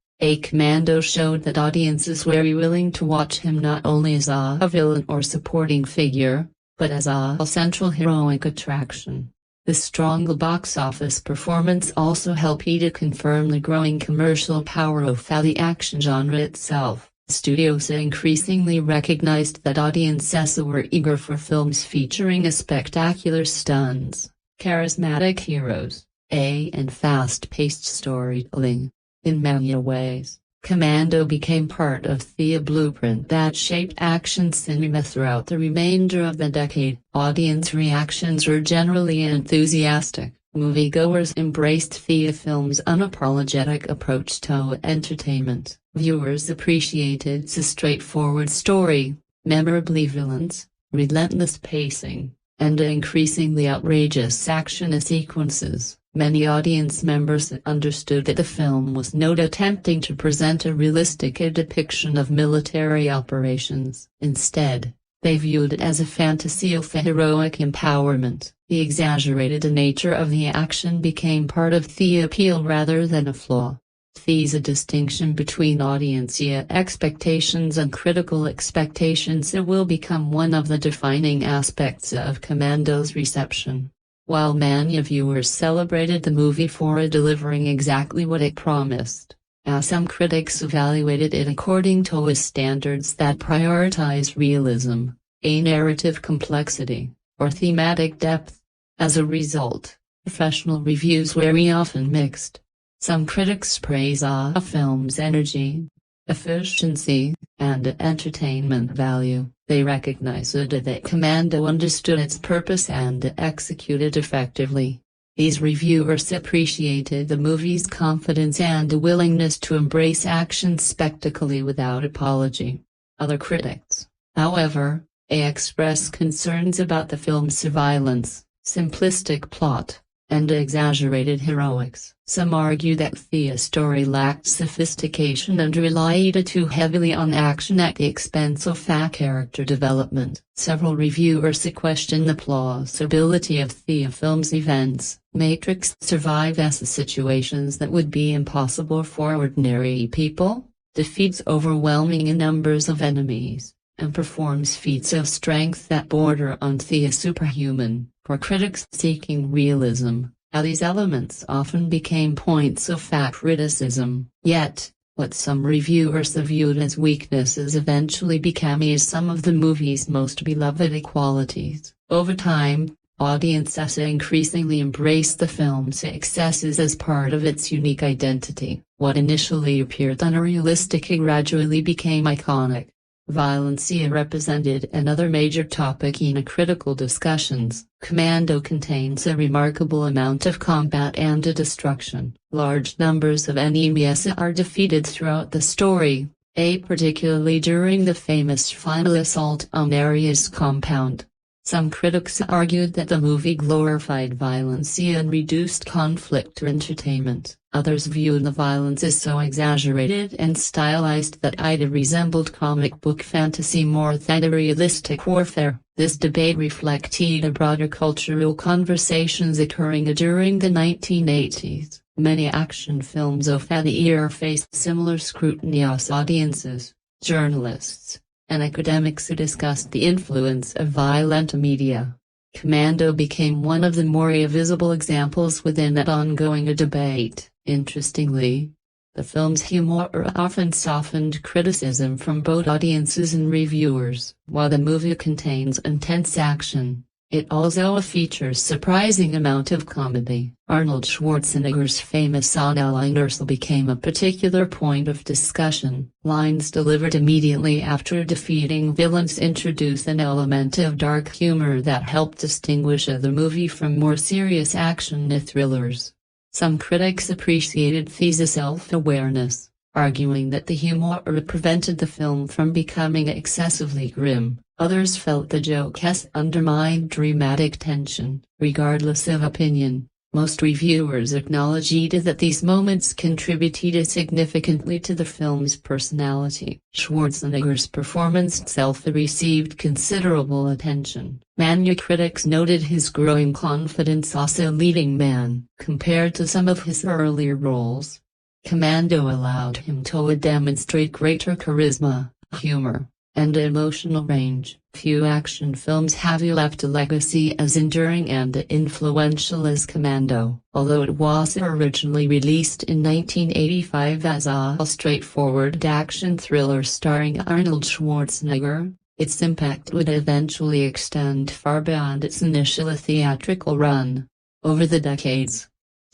Commando showed that audiences were willing to watch him not only as a villain or supporting figure, but as a central heroic attraction. The strong box office performance also helped to confirm the growing commercial power of the action genre itself. Studios increasingly recognized that audiences were eager for films featuring spectacular stunts, charismatic heroes, and fast-paced storytelling. In many ways, Commando became part of the blueprint that shaped action cinema throughout the remainder of the decade. Audience reactions were generally enthusiastic. Moviegoers embraced the film's unapologetic approach to entertainment. Viewers appreciated the straightforward story, memorable villains, relentless pacing, and increasingly outrageous action sequences. Many audience members understood that the film was not attempting to present a realistic depiction of military operations. Instead, they viewed it as a fantasy of heroic empowerment. The exaggerated nature of the action became part of the appeal rather than a flaw. The distinction between audience expectations and critical expectations will become one of the defining aspects of Commando's reception. While many viewers celebrated the movie for delivering exactly what it promised, some critics evaluated it according to standards that prioritize realism, a narrative complexity, or thematic depth. As a result, professional reviews were often mixed. Some critics praise a film's energy, efficiency, and entertainment value. They recognized that Commando understood its purpose and executed effectively. These reviewers appreciated the movie's confidence and willingness to embrace action spectacle without apology. Other critics, however, expressed concerns about the film's violence, simplistic plot, and exaggerated heroics. Some argue that the story lacked sophistication and relied too heavily on action at the expense of character development. Several reviewers questioned the plausibility of the film's events. Matrix survives situations that would be impossible for ordinary people, defeats overwhelming numbers of enemies, and performs feats of strength that border on the superhuman. For critics seeking realism, these elements often became points of criticism. Yet, what some reviewers viewed as weaknesses eventually became some of the movie's most beloved qualities. Over time, audiences increasingly embraced the film's successes as part of its unique identity. What initially appeared unrealistic gradually became iconic. Violence represented another major topic in critical discussions. Commando contains a remarkable amount of combat and destruction. Large numbers of enemies are defeated throughout the story, particularly during the famous final assault on Ares compound. Some critics argued that the movie glorified violence and reduced conflict to entertainment. Others viewed the violence as so exaggerated and stylized that it resembled comic book fantasy more than realistic warfare. This debate reflected broader cultural conversations occurring during the 1980s. Many action films of the era faced similar scrutiny as audiences, journalists, and academics discussed the influence of violent media. Commando became one of the more visible examples within that ongoing debate. Interestingly, the film's humor often softened criticism from both audiences and reviewers. While the movie contains intense action, it also features surprising amount of comedy. Arnold Schwarzenegger's famous one-liners became a particular point of discussion. Lines delivered immediately after defeating villains introduce an element of dark humor that helped distinguish the movie from more serious action thrillers. Some critics appreciated Thea's self-awareness, arguing that the humor prevented the film from becoming excessively grim. Others felt the joke has undermined dramatic tension. Regardless of opinion, Most reviewers acknowledged that these moments contributed significantly to the film's personality. Schwarzenegger's performance itself received considerable attention. Many critics noted his growing confidence as a leading man, compared to some of his earlier roles. Commando allowed him to demonstrate greater charisma, humor, and emotional range. Few action films have left a legacy as enduring and influential as Commando. Although it was originally released in 1985 as a straightforward action thriller starring Arnold Schwarzenegger, its impact would eventually extend far beyond its initial theatrical run. Over the decades,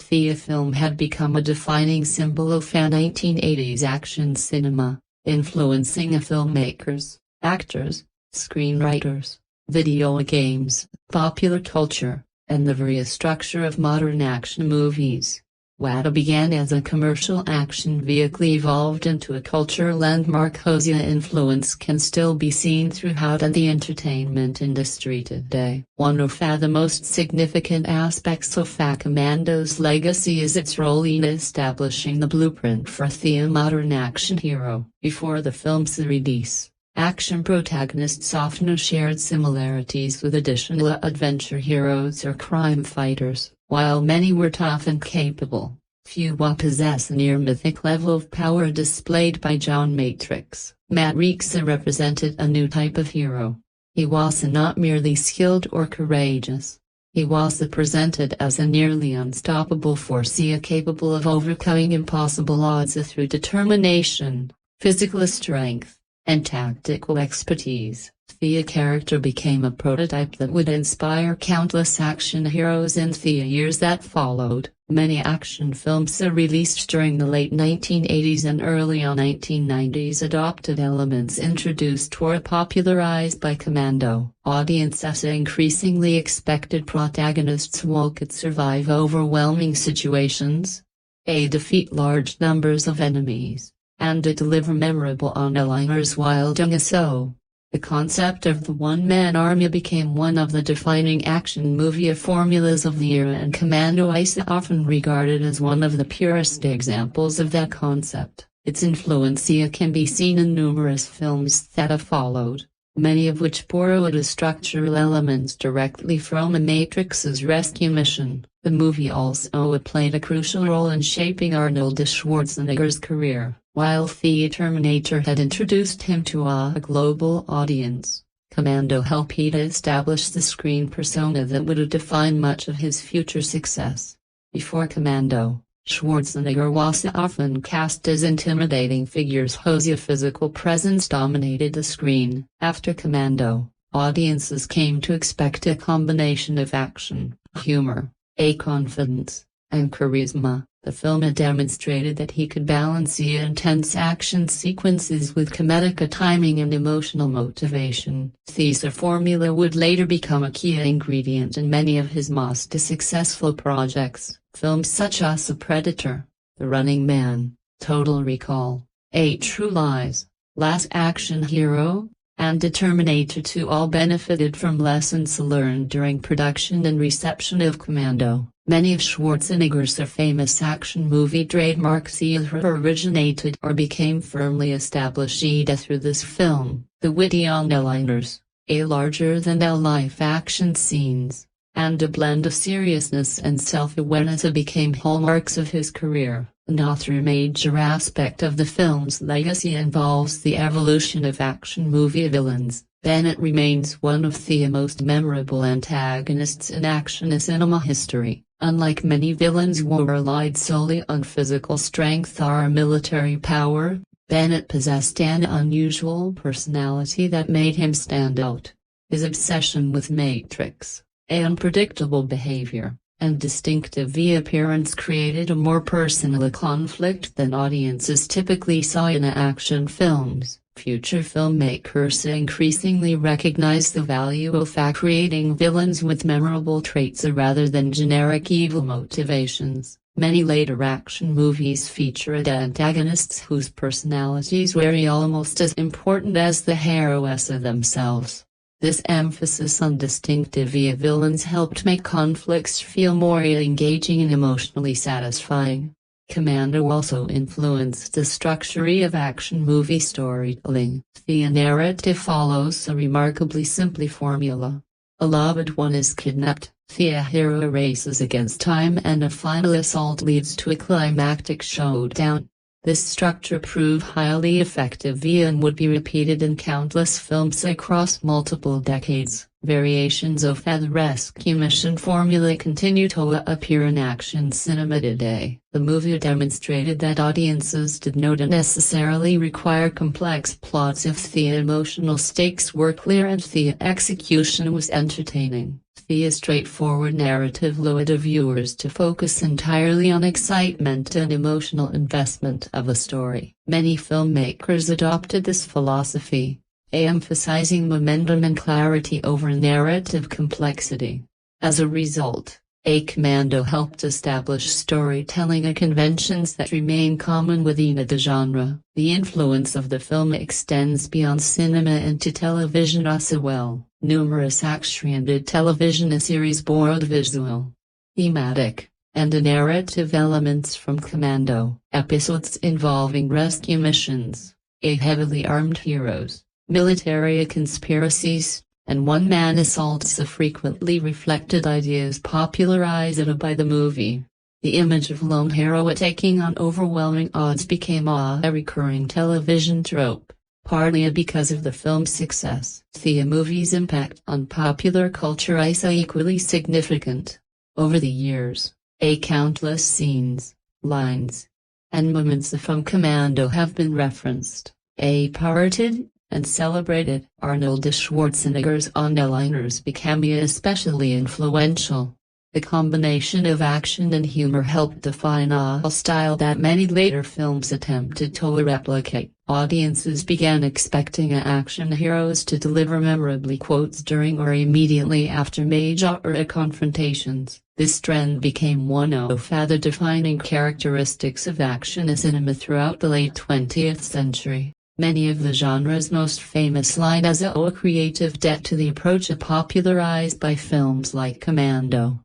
the film had become a defining symbol of 1980s action cinema, influencing filmmakers, actors, screenwriters, video games, popular culture, and the very structure of modern action movies. What began as a commercial action vehicle evolved into a cultural landmark whose influence can still be seen throughout the entertainment industry today. One of the most significant aspects of Commando's legacy is its role in establishing the blueprint for the modern action hero. Before the film's release, action protagonists often shared similarities with additional adventure heroes or crime fighters. While many were tough and capable, few possess a near-mythic level of power displayed by John Matrix. Matrix represented a new type of hero. He was not merely skilled or courageous. He was presented as a nearly unstoppable force capable of overcoming impossible odds through determination, physical strength, and tactical expertise. The character became a prototype that would inspire countless action heroes in the years that followed. Many action films released during the late 1980s and early 1990s adopted elements introduced or popularized by Commando. Audiences increasingly expected protagonists who could survive overwhelming situations, defeat large numbers of enemies, and deliver memorable one-liners while doing so. The concept of the one-man army became one of the defining action movie formulas of the era, and Commando is often regarded as one of the purest examples of that concept. Its influence can be seen in numerous films that have followed, many of which borrowed structural elements directly from Matrix's rescue mission. The movie also played a crucial role in shaping Arnold Schwarzenegger's career. While the Terminator had introduced him to a global audience, Commando helped establish the screen persona that would define much of his future success. Before Commando, Schwarzenegger was often cast as intimidating figures whose physical presence dominated the screen. After Commando, audiences came to expect a combination of action, humor, confidence, and charisma. The film demonstrated that he could balance the intense action sequences with comedic timing and emotional motivation. This formula would later become a key ingredient in many of his most successful projects. Films such as The Predator, The Running Man, Total Recall, A True Lies, Last Action Hero, and Terminator 2 all benefited from lessons learned during production and reception of Commando. Many of Schwarzenegger's famous action movie trademarks either originated or became firmly established through this film. The witty one-liners, larger-than-life action scenes, and a blend of seriousness and self-awareness became hallmarks of his career. Another major aspect of the film's legacy involves the evolution of action movie villains. Bennett remains one of the most memorable antagonists in action cinema history. Unlike many villains who relied solely on physical strength or military power, Bennett possessed an unusual personality that made him stand out. His obsession with Matrix, unpredictable behavior, and distinctive appearance created a more personal conflict than audiences typically saw in action films. Future filmmakers increasingly recognize the value of creating villains with memorable traits rather than generic evil motivations. Many later action movies featured antagonists whose personalities were almost as important as the heroes themselves. This emphasis on distinctive villains helped make conflicts feel more engaging and emotionally satisfying. Commando also influenced the structure of action movie storytelling. The narrative follows a remarkably simple formula. A loved one is kidnapped, the hero races against time, and a final assault leads to a climactic showdown. This structure proved highly effective and would be repeated in countless films across multiple decades. Variations of the rescue mission formula continue to appear in action cinema today. The movie demonstrated that audiences did not necessarily require complex plots if the emotional stakes were clear and the execution was entertaining. The straightforward narrative allowed viewers to focus entirely on excitement and emotional investment of the story. Many filmmakers adopted this philosophy, emphasizing momentum and clarity over narrative complexity. As a result, Commando helped establish storytelling conventions that remain common within the genre. The influence of the film extends beyond cinema into television as well. Numerous action television series borrowed visual, thematic, and narrative elements from Commando. Episodes involving rescue missions, heavily armed heroes, military conspiracies, and one-man assaults frequently reflected ideas popularized by the movie. The image of lone hero taking on overwhelming odds became a recurring television trope, partly because of the film's success. The movie's impact on popular culture is equally significant. Over the years, countless scenes, lines, and moments from Commando have been referenced, parodied, and celebrated. Arnold Schwarzenegger's one-liners became especially influential. The combination of action and humor helped define a style that many later films attempted to replicate. Audiences began expecting action heroes to deliver memorable quotes during or immediately after major confrontations. This trend became one of the defining characteristics of action cinema throughout the late 20th century. Many of the genre's most famous lines owe a creative debt to the approach popularized by films like Commando.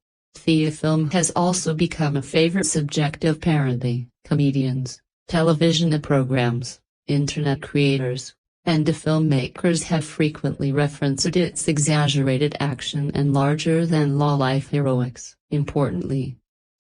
The film has also become a favorite subject of parody. Comedians, television programs, internet creators, and filmmakers have frequently referenced its exaggerated action and larger-than-life heroics. Importantly,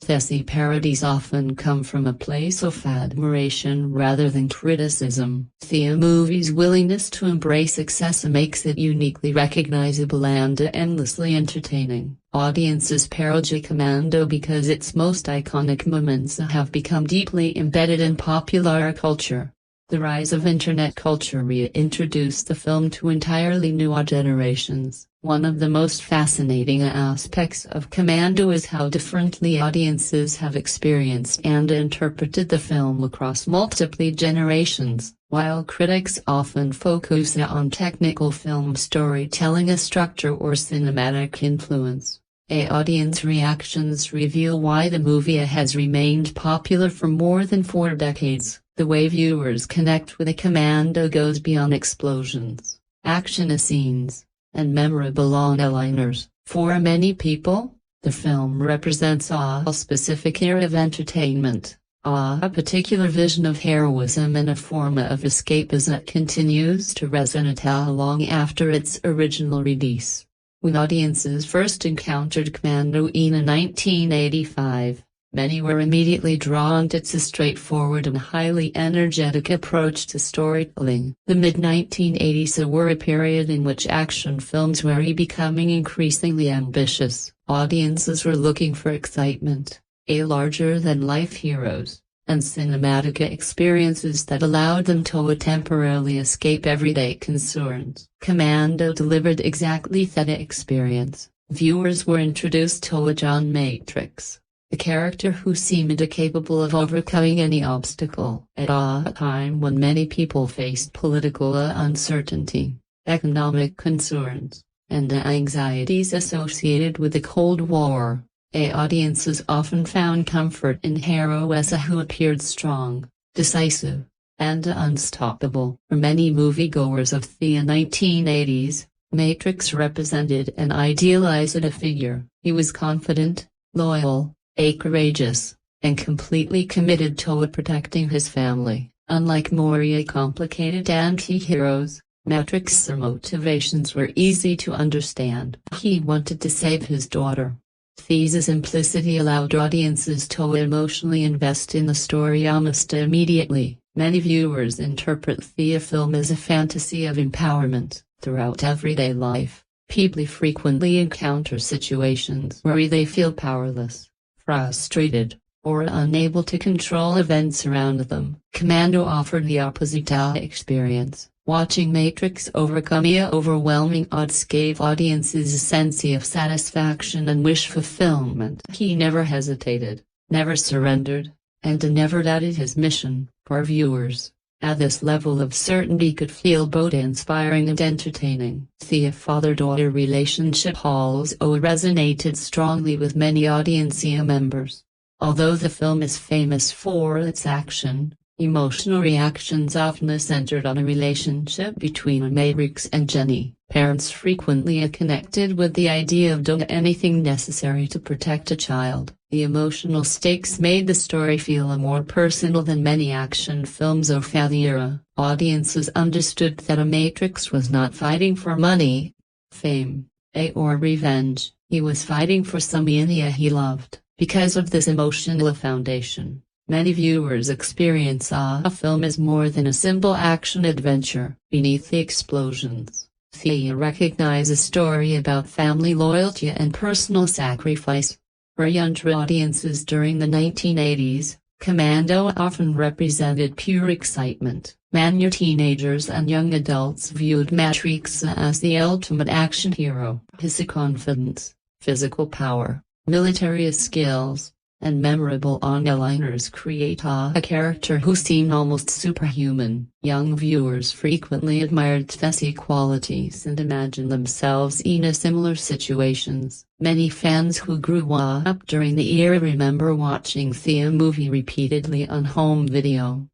these parodies often come from a place of admiration rather than criticism. The movie's willingness to embrace excess makes it uniquely recognizable and endlessly entertaining. Audiences parody Commando because its most iconic moments have become deeply embedded in popular culture. The rise of internet culture reintroduced the film to entirely new generations. One of the most fascinating aspects of Commando is how differently audiences have experienced and interpreted the film across multiple generations. While critics often focus on technical film storytelling structure or cinematic influence, audience reactions reveal why the movie has remained popular for more than 4 decades. The way viewers connect with Commando goes beyond explosions, action scenes, and memorable one-liners. For many people, the film represents a specific era of entertainment, a particular vision of heroism and a form of escapism that continues to resonate long after its original release. When audiences first encountered Commando in 1985, many were immediately drawn to its straightforward and highly energetic approach to storytelling. The mid-1980s were a period in which action films were becoming increasingly ambitious. Audiences were looking for excitement, larger-than-life heroes, and cinematic experiences that allowed them to temporarily escape everyday concerns. Commando delivered exactly that experience. Viewers were introduced to John Matrix, a character who seemed capable of overcoming any obstacle. At a time when many people faced political uncertainty, economic concerns, and anxieties associated with the Cold War, audiences often found comfort in heroes who appeared strong, decisive, and unstoppable. For many moviegoers of the 1980s, Matrix represented an idealized figure. He was confident, loyal, courageous, and completely committed to protecting his family. Unlike more complicated anti-heroes, Matrix's motivations were easy to understand. He wanted to save his daughter. Thea's simplicity allowed audiences to emotionally invest in the story almost immediately. Many viewers interpret the film as a fantasy of empowerment. Throughout everyday life, people frequently encounter situations where they feel powerless, frustrated, or unable to control events around them. Commando offered the opposite experience. Watching Matrix overcome the overwhelming odds gave audiences a sense of satisfaction and wish fulfillment. He never hesitated, never surrendered, and never doubted his mission. For viewers, at this level of certainty could feel both inspiring and entertaining. The father-daughter relationship also resonated strongly with many audience members. Although the film is famous for its action, emotional reactions often centered on a relationship between Matrix and Jenny. Parents frequently connected with the idea of doing anything necessary to protect a child. The emotional stakes made the story feel more personal than many action films of the era. Audiences understood that a Matrix was not fighting for money, fame, or revenge. He was fighting for someone he loved. Because of this emotional foundation, many viewers experience a film as more than a simple action adventure. Beneath the explosions, they recognize a story about family loyalty and personal sacrifice. For younger audiences during the 1980s, Commando often represented pure excitement. Many teenagers and young adults viewed Matrix as the ultimate action hero. His confidence, physical power, military skills, and memorable one-liners create a character who seemed almost superhuman. Young viewers frequently admired his qualities and imagined themselves in similar situations. Many fans who grew up during the era remember watching the movie repeatedly on home video.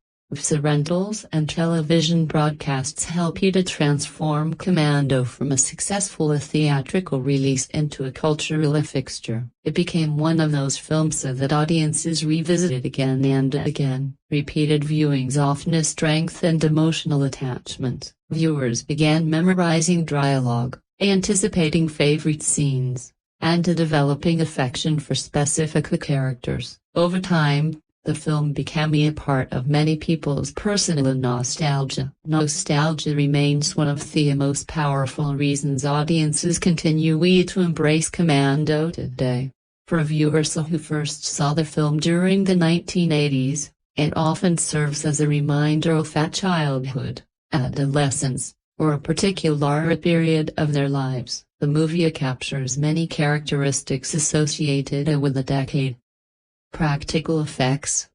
Rentals and television broadcasts helped to transform Commando from a successful theatrical release into a cultural fixture. It became one of those films that audiences revisited again and again. Repeated viewings often strengthened emotional attachment. Viewers began memorizing dialogue, anticipating favorite scenes, and developing affection for specific characters. Over time, the film became a part of many people's personal nostalgia. Nostalgia remains one of the most powerful reasons audiences continue to embrace Commando today. For viewers who first saw the film during the 1980s, it often serves as a reminder of childhood, adolescence, or a particular period of their lives. The movie captures many characteristics associated with the decade. Practical effects,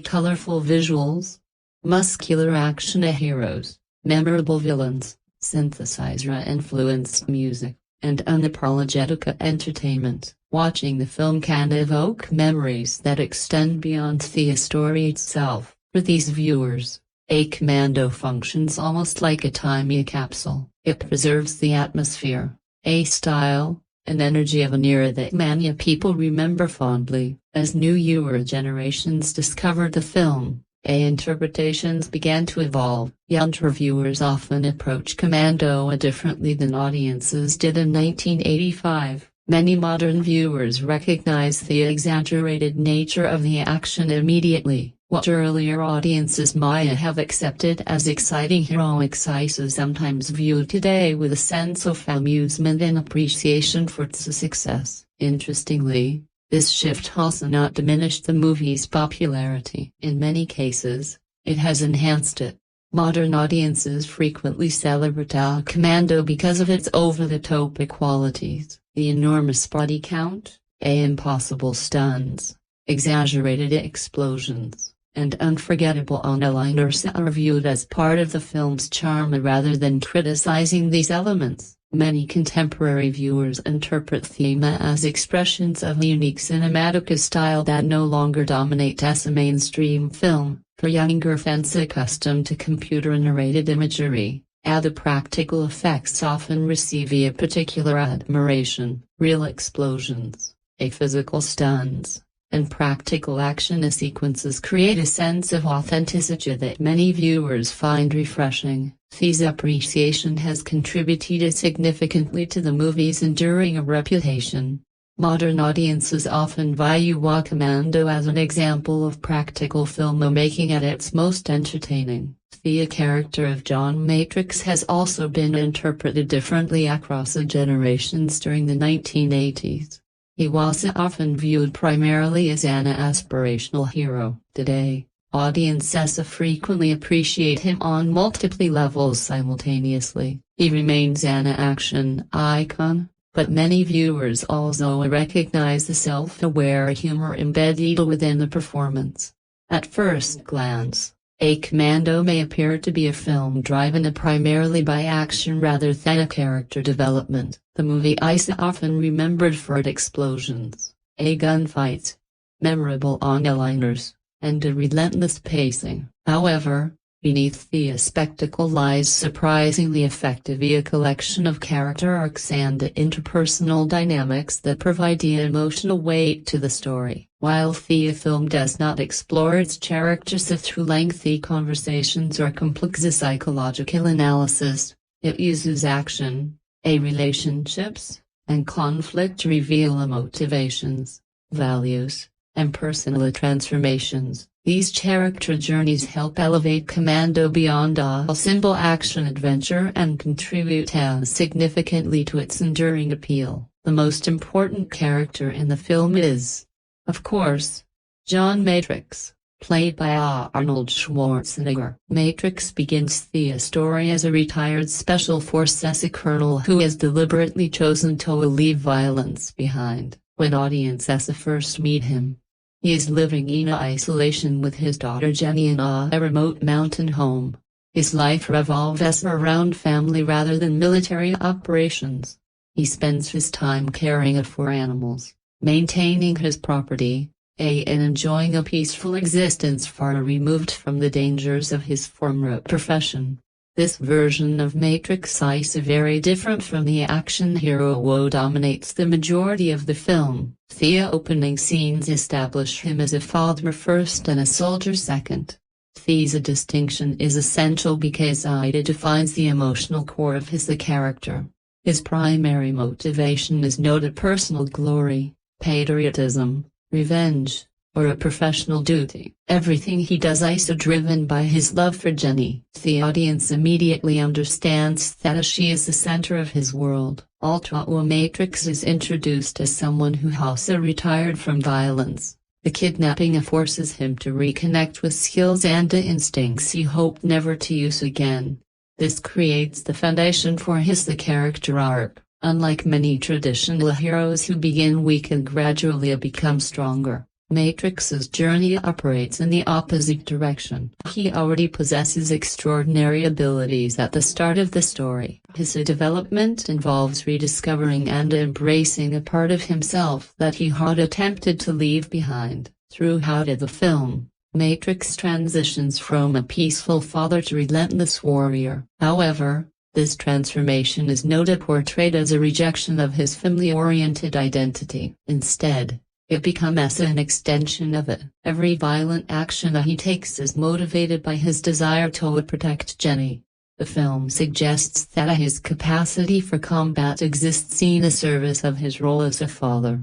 colorful visuals, muscular action heroes, memorable villains, synthesizer-influenced music, and unapologetic entertainment. Watching the film can evoke memories that extend beyond the story itself. For these viewers, Commando functions almost like a time capsule. It preserves the atmosphere, style, and energy of an era that many people remember fondly. As newer generations discovered the film, interpretations began to evolve. Younger viewers often approach Commando differently than audiences did in 1985. Many modern viewers recognize the exaggerated nature of the action immediately. What earlier audiences might have accepted as exciting heroics is sometimes viewed today with a sense of amusement and appreciation for its success. Interestingly, this shift has not diminished the movie's popularity. In many cases, it has enhanced it. Modern audiences frequently celebrate Commando because of its over-the-top qualities. The enormous body count, impossible stunts, exaggerated explosions, and unforgettable one-liners are viewed as part of the film's charm rather than criticizing these elements. Many contemporary viewers interpret them as expressions of a unique cinematic style that no longer dominate as a mainstream film. For younger fans accustomed to computer-narrated imagery, The practical effects often receive a particular admiration. Real explosions, physical stunts, and practical action sequences create a sense of authenticity that many viewers find refreshing. This appreciation has contributed significantly to the movie's enduring reputation. Modern audiences often view Commando as an example of practical filmmaking at its most entertaining. The character of John Matrix has also been interpreted differently across the generations during the 1980s. He was often viewed primarily as an aspirational hero. Today, audiences frequently appreciate him on multiple levels simultaneously. He remains an action icon, but many viewers also recognize the self-aware humor embedded within the performance. At first glance, Commando may appear to be a film driven primarily by action rather than a character development. The movie is often remembered for its explosions, gunfights, memorable one-liners, and a relentless pacing. However, beneath the spectacle lies surprisingly effective a collection of character arcs and interpersonal dynamics that provide the emotional weight to the story. While the film does not explore its characters through lengthy conversations or complex psychological analysis, it uses action, relationships, and conflict to reveal motivations, values, and personal transformations. These character journeys help elevate Commando beyond a simple action-adventure and contribute significantly to its enduring appeal. The most important character in the film is, of course, John Matrix, played by Arnold Schwarzenegger. Matrix begins the story as a retired Special Forces colonel who has deliberately chosen to leave violence behind. When audiences first meet him, he is living in isolation with his daughter Jenny in a remote mountain home. His life revolves around family rather than military operations. He spends his time caring for animals, maintaining his property, and enjoying a peaceful existence far removed from the dangers of his former profession. This version of Matrix is very different from the action hero who dominates the majority of the film. The opening scenes establish him as a father first and a soldier second. This distinction is essential because it defines the emotional core of his character. His primary motivation is not a personal glory, patriotism, revenge, or a professional duty. Everything he does is driven by his love for Jenny. The audience immediately understands that she is the center of his world. Matrix is introduced as someone who has retired from violence. The kidnapping forces him to reconnect with skills and instincts he hoped never to use again. This creates the foundation for his character arc. Unlike many traditional heroes who begin weak and gradually become stronger, Matrix's journey operates in the opposite direction. He already possesses extraordinary abilities at the start of the story. His development involves rediscovering and embracing a part of himself that he had attempted to leave behind. Throughout the film, Matrix transitions from a peaceful father to relentless warrior. However, this transformation is not portrayed as a rejection of his family-oriented identity. Instead, it becomes an extension of it. Every violent action he takes is motivated by his desire to protect Jenny. The film suggests that his capacity for combat exists in the service of his role as a father.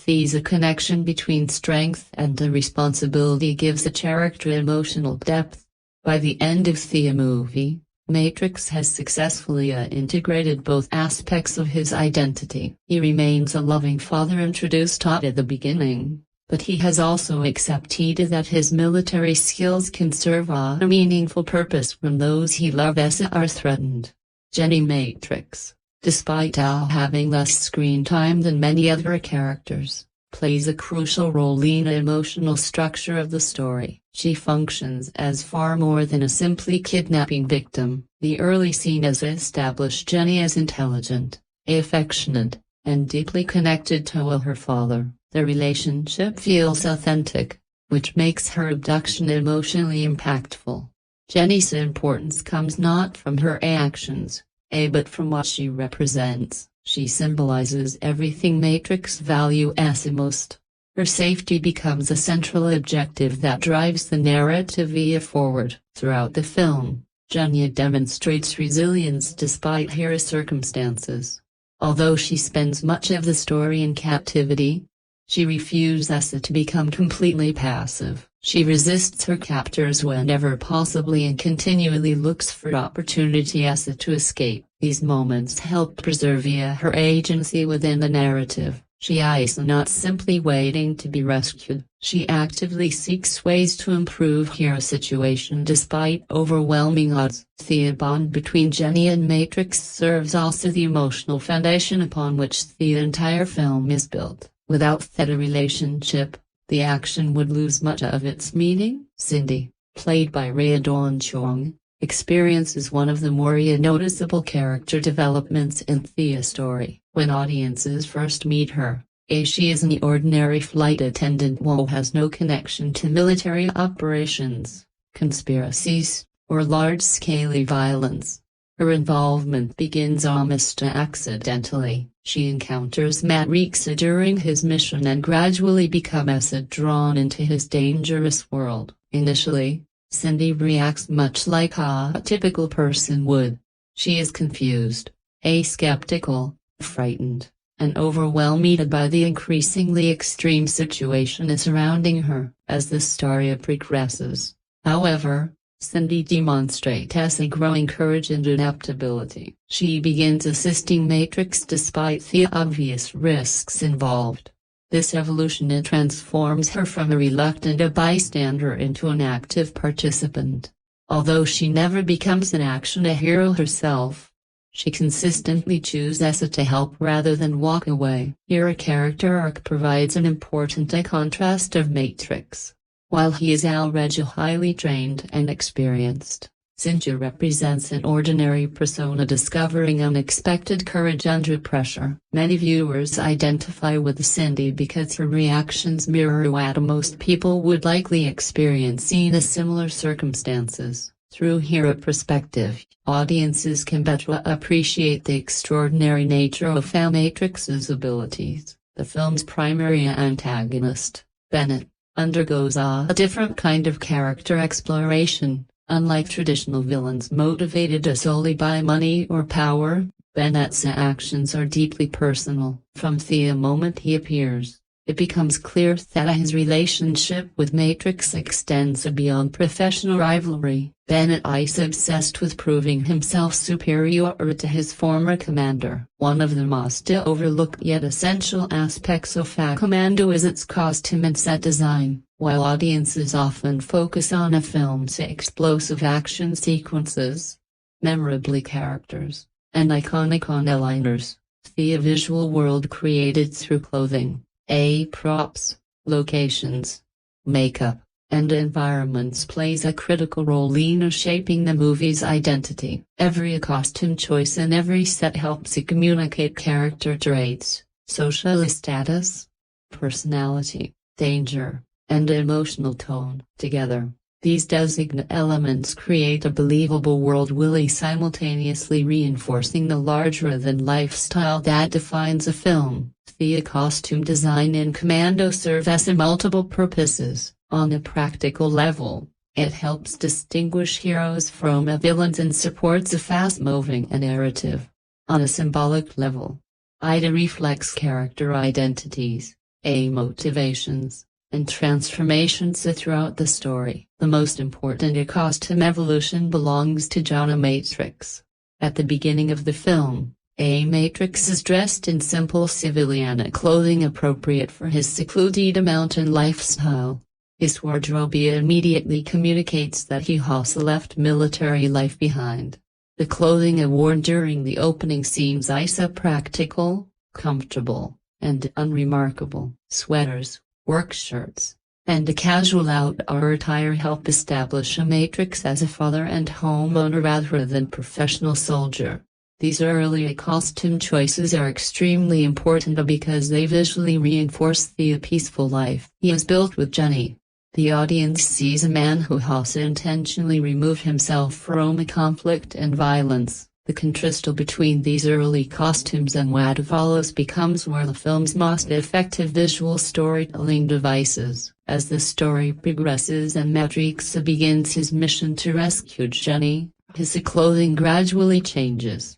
There's a connection between strength and responsibility gives the character emotional depth. By the end of the movie, Matrix has successfully integrated both aspects of his identity. He remains a loving father introduced at the beginning, but he has also accepted that his military skills can serve a meaningful purpose when those he loves are threatened. Jenny Matrix, despite having less screen time than many other characters, plays a crucial role in the emotional structure of the story. She functions as far more than a simply kidnapping victim. The early scenes establish Jenny as intelligent, affectionate, and deeply connected to her father. The relationship feels authentic, which makes her abduction emotionally impactful. Jenny's importance comes not from her actions, but from what she represents. She symbolizes everything Matrix value as the most. Her safety becomes a central objective that drives the narrative forward. Throughout the film, Jenny demonstrates resilience despite her circumstances. Although she spends much of the story in captivity, she refuses to become completely passive. She resists her captors whenever possible and continually looks for opportunities to escape. These moments help preserve her agency within the narrative. She is not simply waiting to be rescued. She actively seeks ways to improve her situation despite overwhelming odds. The bond between Jenny and Matrix serves also the emotional foundation upon which the entire film is built. Without that relationship, the action would lose much of its meaning. Cindy, played by Rae Dawn Chong, experiences one of the more noticeable character developments in the story. When audiences first meet her, she is an ordinary flight attendant who has no connection to military operations, conspiracies, or large-scale violence. Her involvement begins almost accidentally. She encounters Matrix during his mission and gradually becomes drawn into his dangerous world. Initially, Cindy reacts much like a typical person would. She is confused, skeptical, frightened, and overwhelmed by the increasingly extreme situation surrounding her. As the story progresses, however, Cindy demonstrates a growing courage and adaptability. She begins assisting Matrix despite the obvious risks involved. This evolution transforms her from a reluctant bystander into an active participant. Although she never becomes an action hero herself, she consistently chooses to help rather than walk away. Her character arc provides an important contrast of Matrix. While he is already highly trained and experienced, Cindy represents an ordinary persona discovering unexpected courage under pressure. Many viewers identify with Cindy because her reactions mirror what most people would likely experience in similar circumstances. Through her perspective, audiences can better appreciate the extraordinary nature of Matrix's abilities. The film's primary antagonist, Bennett, undergoes a different kind of character exploration. Unlike traditional villains motivated solely by money or power, Bennett's actions are deeply personal. From the moment he appears, it becomes clear that his relationship with Matrix extends beyond professional rivalry. Bennett is obsessed with proving himself superior to his former commander. One of the most overlooked yet essential aspects of Commando is its costume and set design. While audiences often focus on a film's explosive action sequences, memorable characters, and iconic one-liners, the visual world created through clothing, props, locations, makeup, and environments plays a critical role in shaping the movie's identity. Every costume choice and every set helps communicate character traits, social status, personality, danger, and emotional tone. Together, these designate elements create a believable world while simultaneously reinforcing the larger-than-life style that defines a film. The costume design in Commando serves multiple purposes. On a practical level, it helps distinguish heroes from villains and supports a fast-moving narrative. On a symbolic level, it reflects character identities, motivations, and transformations throughout the story. The most important costume evolution belongs to Jenny Matrix. At the beginning of the film, Matrix is dressed in simple civilian clothing appropriate for his secluded mountain lifestyle. His wardrobe immediately communicates that he has left military life behind. The clothing worn during the opening scenes is practical, comfortable, and unremarkable. Sweaters, work shirts, and a casual outdoor attire help establish a Matrix as a father and homeowner rather than professional soldier. These early costume choices are extremely important because they visually reinforce the peaceful life he has built with Jenny. The audience sees a man who has to intentionally remove himself from conflict and violence. The contrast between these early costumes and what follows becomes one of the film's most effective visual storytelling devices. As the story progresses and Matrix begins his mission to rescue Jenny, his clothing gradually changes.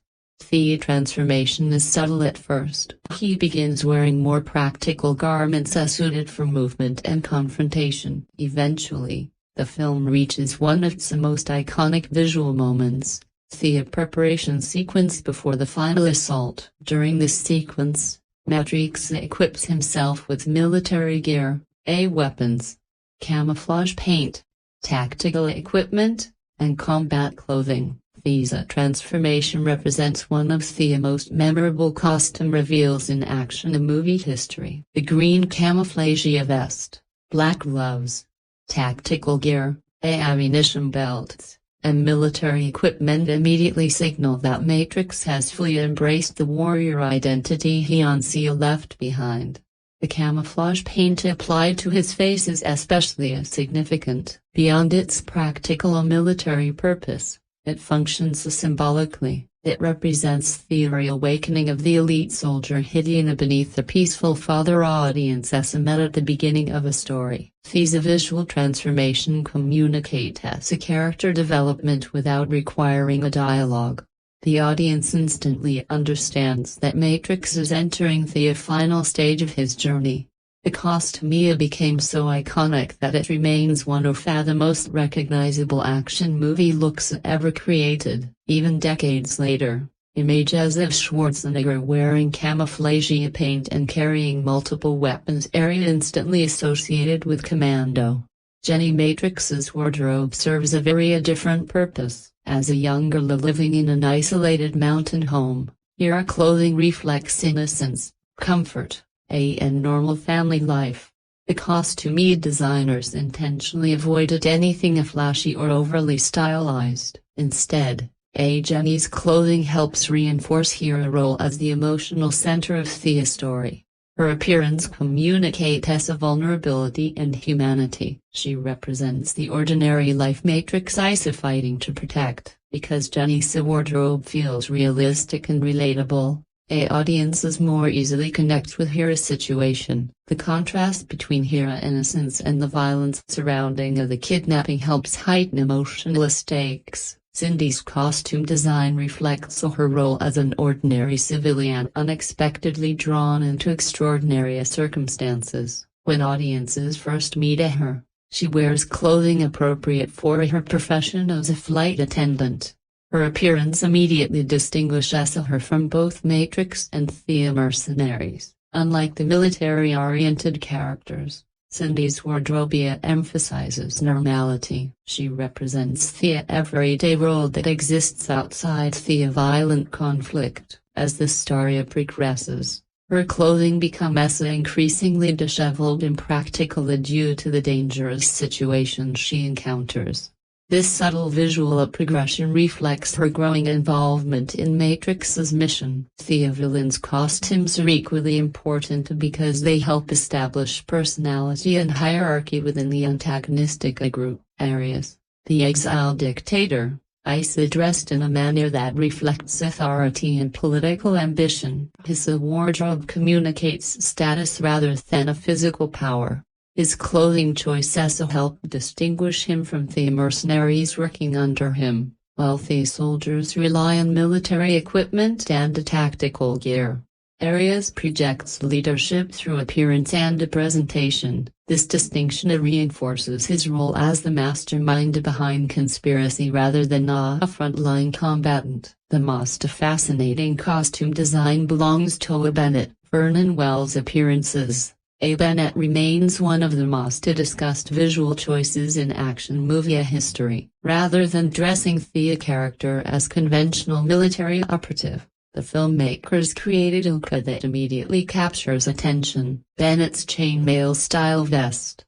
The transformation is subtle at first. He begins wearing more practical garments suited for movement and confrontation. Eventually, the film reaches one of its most iconic visual moments. The preparation sequence before the final assault. During this sequence, Matrix equips himself with military gear, weapons, camouflage paint, tactical equipment, and combat clothing. This transformation represents one of the most memorable costume reveals in action movie history. The green camouflage vest, black gloves, tactical gear, ammunition belts, and military equipment immediately signal that Matrix has fully embraced the warrior identity he left behind. The camouflage paint applied to his face is especially significant. Beyond its practical or military purpose, it functions symbolically. It represents the reawakening of the elite soldier hidden beneath the peaceful father audience met at the beginning of a story. This visual transformation communicates as a character development without requiring a dialogue. The audience instantly understands that Matrix is entering the final stage of his journey. The costume became so iconic that it remains one of the most recognizable action movie looks ever created. Even decades later, images of Schwarzenegger wearing camouflage paint and carrying multiple weapons are instantly associated with Commando. Jenny Matrix's wardrobe serves a very different purpose. As a young girl living in an isolated mountain home, her clothing reflects innocence, comfort, and normal family life. The costume designers intentionally avoided anything flashy or overly stylized. Instead, Jenny's clothing helps reinforce her role as the emotional center of the story. Her appearance communicates a vulnerability and humanity. She represents the ordinary life Matrix is fighting to protect. Because Jenny's wardrobe feels realistic and relatable, audiences more easily connect with her situation. The contrast between her innocence and the violence surrounding the kidnapping helps heighten emotional stakes. Cindy's costume design reflects her role as an ordinary civilian unexpectedly drawn into extraordinary circumstances. When audiences first meet her, she wears clothing appropriate for her profession as a flight attendant. Her appearance immediately distinguishes her from both Matrix and the mercenaries. Unlike the military-oriented characters, Cindy's wardrobe emphasizes normality. She represents the everyday world that exists outside the violent conflict. As the story progresses, her clothing becomes increasingly disheveled and practical due to the dangerous situations she encounters. This subtle visual progression reflects her growing involvement in Matrix's mission. The villain's costumes are equally important because they help establish personality and hierarchy within the antagonistic group. Areas. The exiled dictator, is dressed in a manner that reflects authority and political ambition. His wardrobe communicates status rather than a physical power. His clothing choices help distinguish him from the mercenaries working under him, while the soldiers rely on military equipment and tactical gear. Arias projects leadership through appearance and presentation. This distinction reinforces his role as the mastermind behind conspiracy rather than a frontline combatant. The most fascinating costume design belongs to Bennett. Vernon Wells' appearances. Bennett remains one of the most discussed visual choices in action movie history. Rather than dressing the character as conventional military operative, the filmmakers created a look that immediately captures attention. Bennett's chainmail-style vest,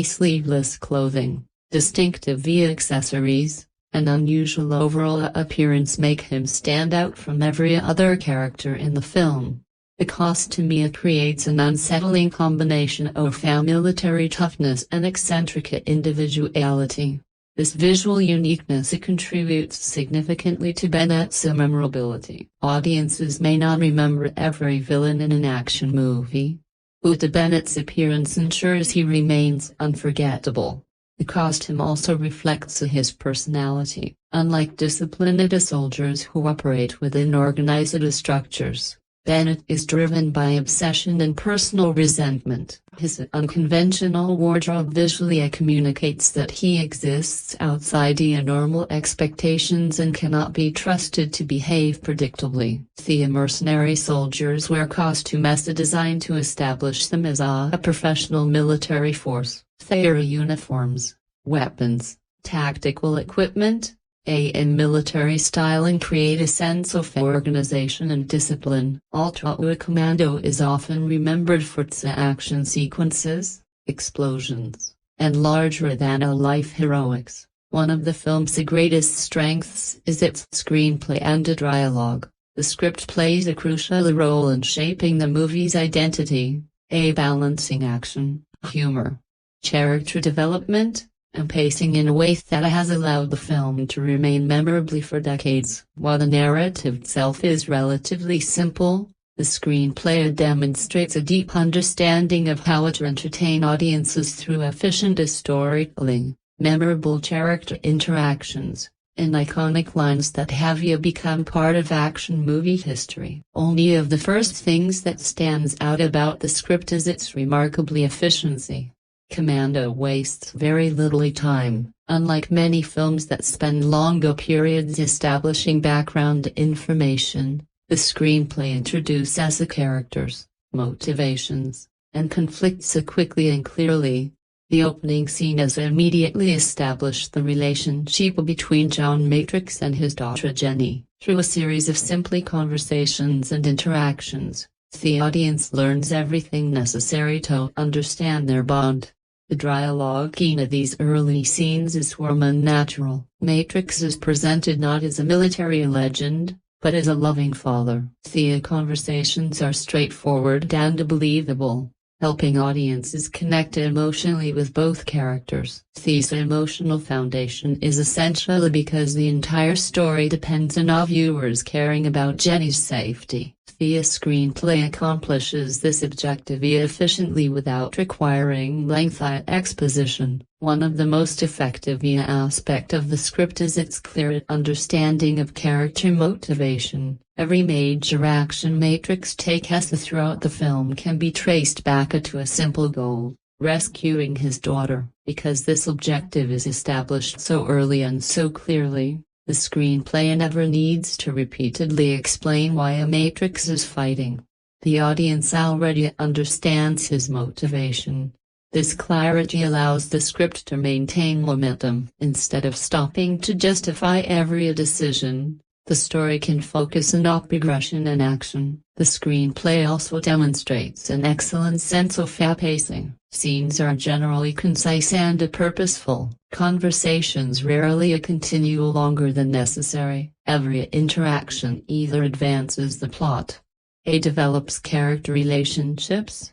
sleeveless clothing, distinctive accessories, and unusual overall appearance make him stand out from every other character in the film. The costume creates an unsettling combination of military toughness and eccentric individuality. This visual uniqueness contributes significantly to Bennett's memorability. Audiences may not remember every villain in an action movie, but Bennett's appearance ensures he remains unforgettable. The costume also reflects his personality. Unlike disciplined soldiers who operate within organized structures, Bennett is driven by obsession and personal resentment. His unconventional wardrobe visually communicates that he exists outside the normal expectations and cannot be trusted to behave predictably. The mercenary soldiers wear costumes designed to establish them as a professional military force. Their uniforms, weapons, tactical equipment, and military styling create a sense of organization and discipline. Commando is often remembered for its action sequences, explosions, and larger-than-life heroics. One of the film's greatest strengths is its screenplay and dialogue. The script plays a crucial role in shaping the movie's identity, balancing action, humor, character development, and pacing in a way that has allowed the film to remain memorable for decades. While the narrative itself is relatively simple, the screenplay demonstrates a deep understanding of how to entertain audiences through efficient storytelling, memorable character interactions, and iconic lines that have become part of action movie history. Only of the first things that stands out about the script is its remarkable efficiency. Commando wastes very little time. Unlike many films that spend longer periods establishing background information, the screenplay introduces the characters, motivations, and conflicts quickly and clearly. The opening scene has immediately established the relationship between John Matrix and his daughter Jenny. Through a series of simple conversations and interactions, the audience learns everything necessary to understand their bond. The dialogue in these early scenes is warm and natural. Matrix is presented not as a military legend, but as a loving father. The conversations are straightforward and believable, helping audiences connect emotionally with both characters. This emotional foundation is essential because the entire story depends on our viewers caring about Jenny's safety. The screenplay accomplishes this objective efficiently without requiring lengthy exposition. One of the most effective aspects of the script is its clear understanding of character motivation. Every major action Matrix takes throughout the film can be traced back to a simple goal: rescuing his daughter. Because this objective is established so early and so clearly, the screenplay never needs to repeatedly explain why a Matrix is fighting. The audience already understands his motivation. This clarity allows the script to maintain momentum. Instead of stopping to justify every decision, the story can focus on progression and action. The screenplay also demonstrates an excellent sense of pacing. Scenes are generally concise and purposeful. Conversations rarely continue longer than necessary. Every interaction either advances the plot, develops character relationships,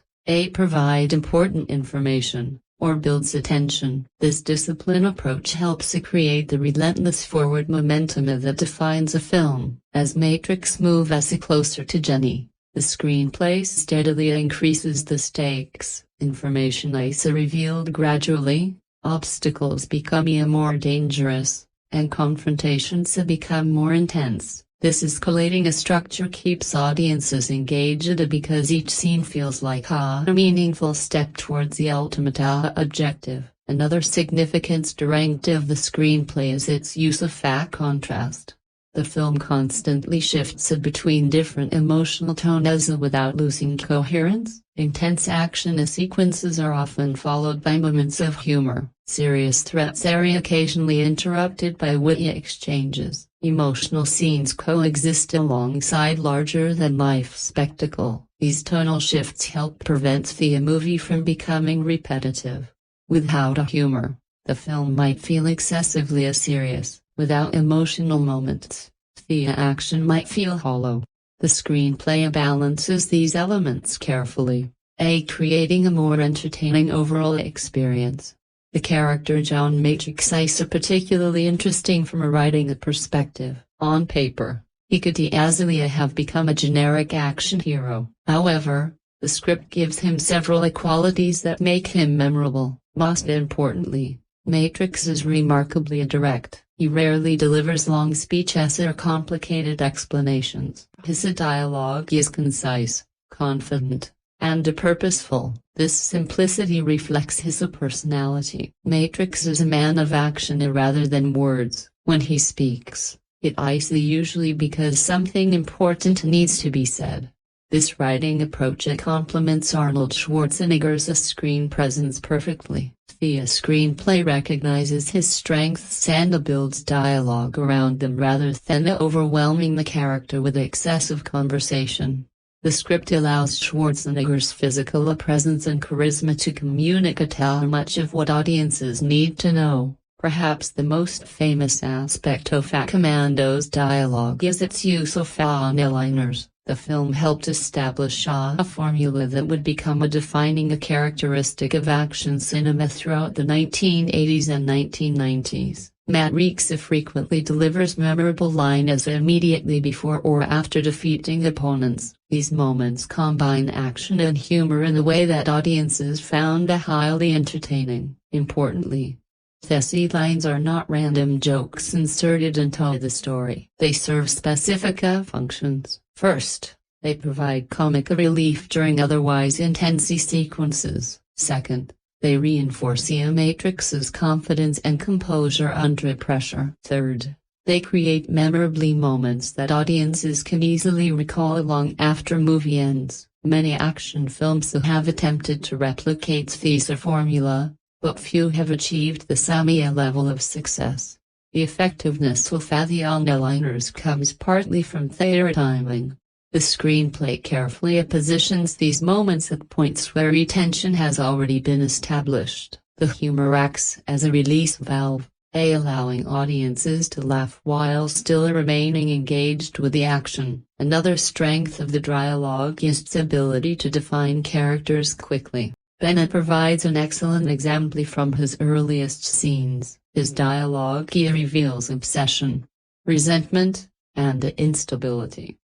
provide important information, or builds attention. This disciplined approach helps create the relentless forward momentum that defines a film. As Matrix moves closer to Jenny, the screenplay steadily increases the stakes. Information is revealed gradually, obstacles become more dangerous, and confrontations become more intense. This escalating structure keeps audiences engaged because each scene feels like a meaningful step towards the ultimate objective. Another significant strength of the screenplay is its use of contrast. The film constantly shifts between different emotional tones without losing coherence. Intense action sequences are often followed by moments of humor. Serious threats are occasionally interrupted by witty exchanges. Emotional scenes coexist alongside larger-than-life spectacle. These tonal shifts help prevent the movie from becoming repetitive. Without humor, the film might feel excessively serious. Without emotional moments, the action might feel hollow. The screenplay balances these elements carefully, creating a more entertaining overall experience. The character John Matrix is particularly interesting from a writing perspective. On paper, he could easily have become a generic action hero. However, the script gives him several qualities that make him memorable. Most importantly, Matrix is remarkably direct. He rarely delivers long speeches or complicated explanations. His dialogue is concise, confident, and purposeful. This simplicity reflects his personality. Matrix is a man of action rather than words. When he speaks, it is usually because something important needs to be said. This writing approach complements Arnold Schwarzenegger's screen presence perfectly. The screenplay recognizes his strengths and builds dialogue around them rather than overwhelming the character with excessive conversation. The script allows Schwarzenegger's physical presence and charisma to communicate much of what audiences need to know. Perhaps the most famous aspect of Commando's dialogue is its use of one-liners. The film helped establish a formula that would become a defining characteristic of action cinema throughout the 1980s and 1990s. Matrix frequently delivers memorable lines immediately before or after defeating opponents. These moments combine action and humor in a way that audiences found highly entertaining. Importantly, these lines are not random jokes inserted into the story. They serve specific functions. First, they provide comic relief during otherwise intense sequences. Second, they reinforce Matrix's confidence and composure under pressure. Third, they create memorable moments that audiences can easily recall long after movie ends. Many action films have attempted to replicate this formula, but few have achieved the same level of success. The effectiveness of the one-liners comes partly from their timing. The screenplay carefully positions these moments at points where tension has already been established. The humor acts as a release valve, allowing audiences to laugh while still remaining engaged with the action. Another strength of the dialogue is its ability to define characters quickly. Bennett provides an excellent example from his earliest scenes. His dialogue reveals obsession, resentment, and instability.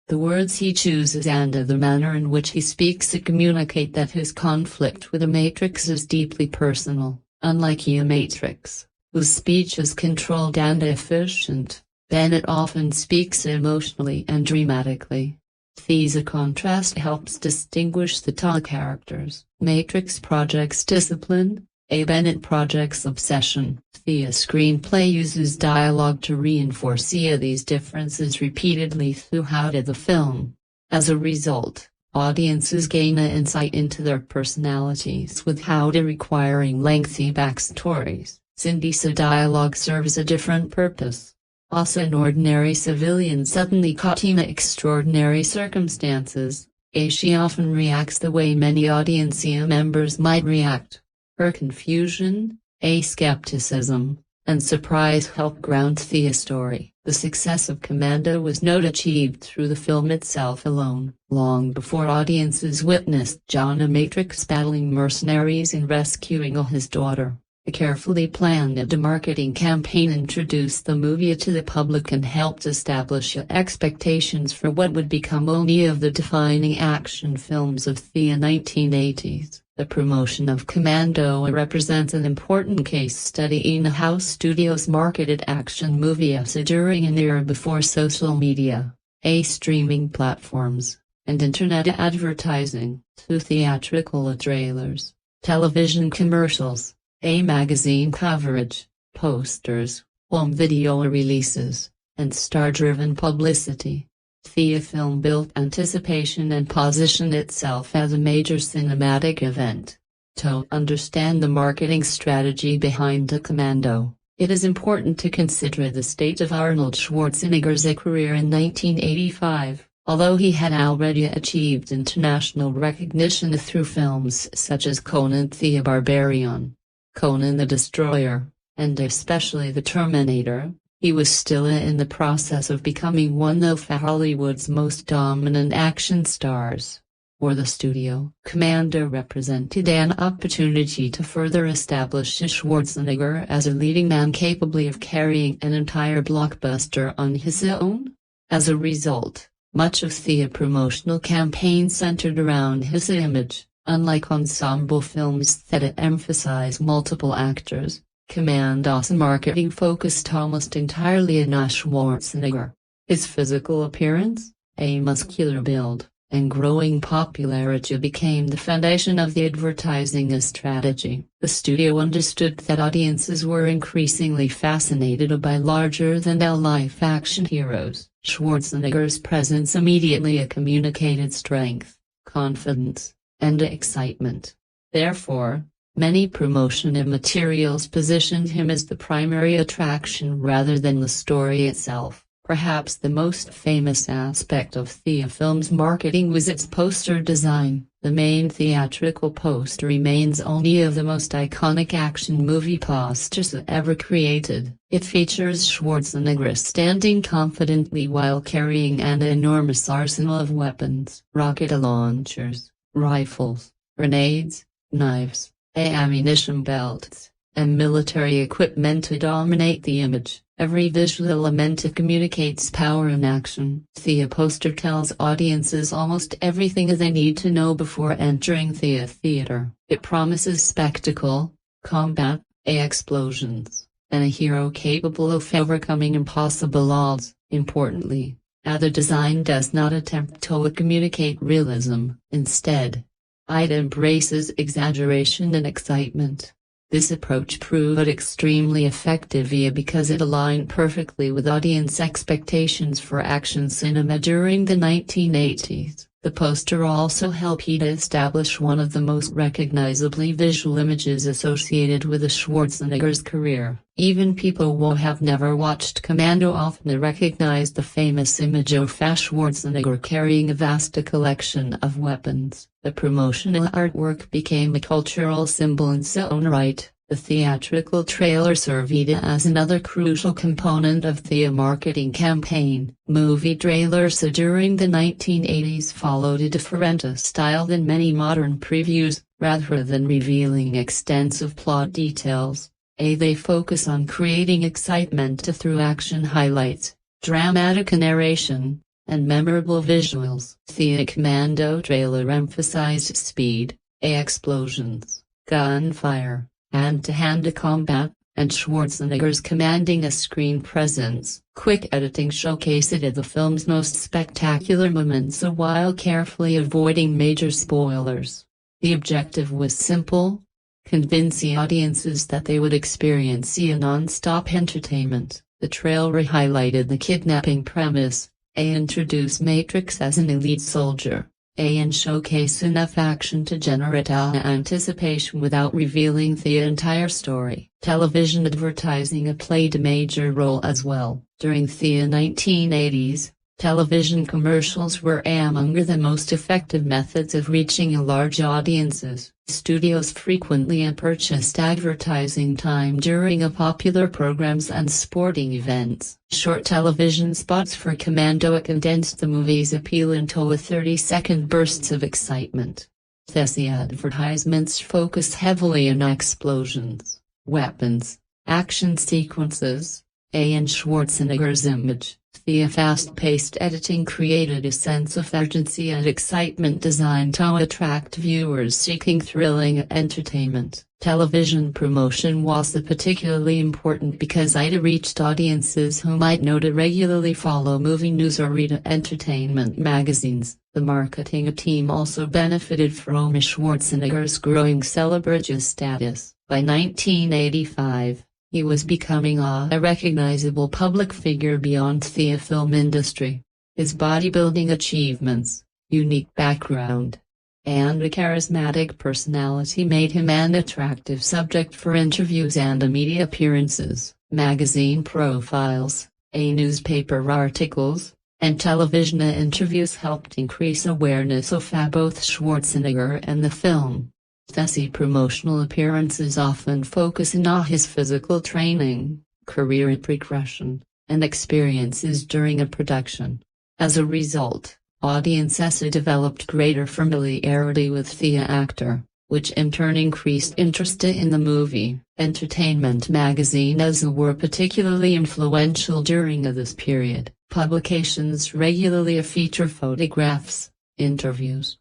The words he chooses and the manner in which he speaks communicate that his conflict with the Matrix is deeply personal. Unlike Matrix, whose speech is controlled and efficient, Bennett often speaks emotionally and dramatically. This contrast helps distinguish the two characters. Matrix projects discipline, Bennett projects obsession. The screenplay uses dialogue to reinforce these differences repeatedly throughout the film. As a result, audiences gain insight into their personalities without requiring lengthy backstories. Since dialogue serves a different purpose. Also, an ordinary civilian suddenly caught in extraordinary circumstances, she often reacts the way many audience members might react. Her confusion, skepticism, and surprise help ground the story. The success of Commando was not achieved through the film itself alone. Long before audiences witnessed John Matrix battling mercenaries and rescuing his daughter, a carefully planned marketing campaign introduced the movie to the public and helped establish expectations for what would become one of the defining action films of the 1980s. The promotion of Commando represents an important case study in how studios marketed action movies during an era before social media, streaming platforms, and internet advertising. Through theatrical trailers, television commercials, magazine coverage, posters, home video releases, and star-driven publicity, the film built anticipation and positioned itself as a major cinematic event. To understand the marketing strategy behind Commando, it is important to consider the state of Arnold Schwarzenegger's career in 1985. Although he had already achieved international recognition through films such as Conan the Barbarian, Conan the Destroyer, and especially The Terminator, He was still in the process of becoming one of Hollywood's most dominant action stars. For the studio, Commando represented an opportunity to further establish Schwarzenegger as a leading man capable of carrying an entire blockbuster on his own. As a result, much of the promotional campaign centered around his image. Unlike ensemble films that emphasize multiple actors, Commando's marketing focused almost entirely on Schwarzenegger. His physical appearance, a muscular build, and growing popularity became the foundation of the advertising strategy. The studio understood that audiences were increasingly fascinated by larger-than-life action heroes. Schwarzenegger's presence immediately communicated strength, confidence, and excitement. Therefore, many promotional materials positioned him as the primary attraction rather than the story itself. Perhaps the most famous aspect of the film's marketing was its poster design. The main theatrical poster remains only of the most iconic action movie posters ever created. It features Schwarzenegger standing confidently while carrying an enormous arsenal of weapons, rocket launchers, rifles, grenades, knives, ammunition belts, and military equipment to dominate the image. Every visual element communicates power and action. The poster tells audiences almost everything they need to know before entering the theater. It promises spectacle, combat, explosions, and a hero capable of overcoming impossible odds. Importantly, the design does not attempt to communicate realism. Instead, it embraces exaggeration and excitement. This approach proved extremely effective because it aligned perfectly with audience expectations for action cinema during the 1980s. The poster also helped establish one of the most recognizably visual images associated with Schwarzenegger's career. Even people who have never watched Commando often recognize the famous image of Schwarzenegger carrying a vast collection of weapons. The promotional artwork became a cultural symbol in its own right. The theatrical trailer served as another crucial component of the marketing campaign. Movie trailers during the 1980s followed a different style than many modern previews. Rather than revealing extensive plot details, they focus on creating excitement through action highlights, dramatic narration, and memorable visuals. The Commando trailer emphasized speed, explosions, gunfire, hand-to-hand combat, and Schwarzenegger's commanding a screen presence. Quick editing showcased the film's most spectacular moments while carefully avoiding major spoilers. The objective was simple: convincing audiences that they would experience a non-stop entertainment. The trailer highlighted the kidnapping premise, introduced Matrix as an elite soldier, and showcase enough action to generate anticipation without revealing the entire story. Television advertising played a major role as well. During the 1980s, television commercials were among the most effective methods of reaching large audiences. Studios frequently purchased advertising time during popular programs and sporting events. Short television spots for Commando condensed the movie's appeal into 30-second bursts of excitement. The advertisements focused heavily on explosions, weapons, action sequences, and Schwarzenegger's image. The fast-paced editing created a sense of urgency and excitement designed to attract viewers seeking thrilling entertainment. Television promotion was particularly important because it reached audiences who might not regularly follow movie news or read entertainment magazines. The marketing team also benefited from Schwarzenegger's growing celebrity status. By 1985, he was becoming a recognizable public figure beyond the film industry. His bodybuilding achievements, unique background, and a charismatic personality made him an attractive subject for interviews and media appearances. Magazine profiles, newspaper articles, and television interviews helped increase awareness of both Schwarzenegger and the film. Thus, promotional appearances often focus on his physical training, career progression, and experiences during a production. As a result, audiences developed greater familiarity with the actor, which in turn increased interest in the movie. Entertainment magazines were particularly influential during this period. Publications regularly feature photographs, interviews,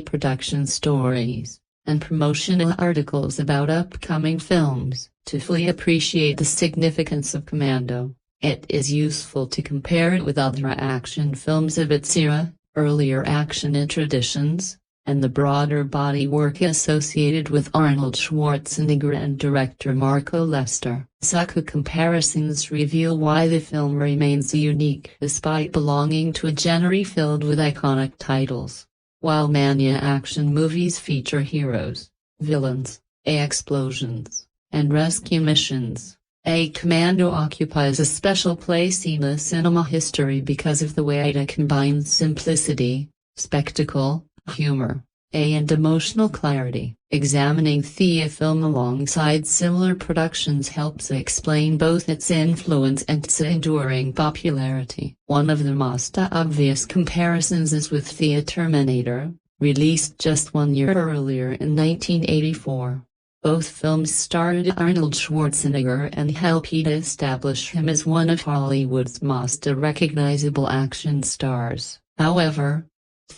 production stories, and promotional articles about upcoming films. To fully appreciate the significance of Commando, it is useful to compare it with other action films of its era, earlier action traditions, and the broader body work associated with Arnold Schwarzenegger and director Marco Lester. Such comparisons reveal why the film remains unique despite belonging to a genre filled with iconic titles. While many action movies feature heroes, villains, explosions, and rescue missions, Commando occupies a special place in the cinema history because of the way it combines simplicity, spectacle, humor, and emotional clarity. Examining the film alongside similar productions helps explain both its influence and its enduring popularity. One of the most obvious comparisons is with the Terminator, released just 1 year earlier in 1984. Both films starred Arnold Schwarzenegger and helped establish him as one of Hollywood's most recognizable action stars. However,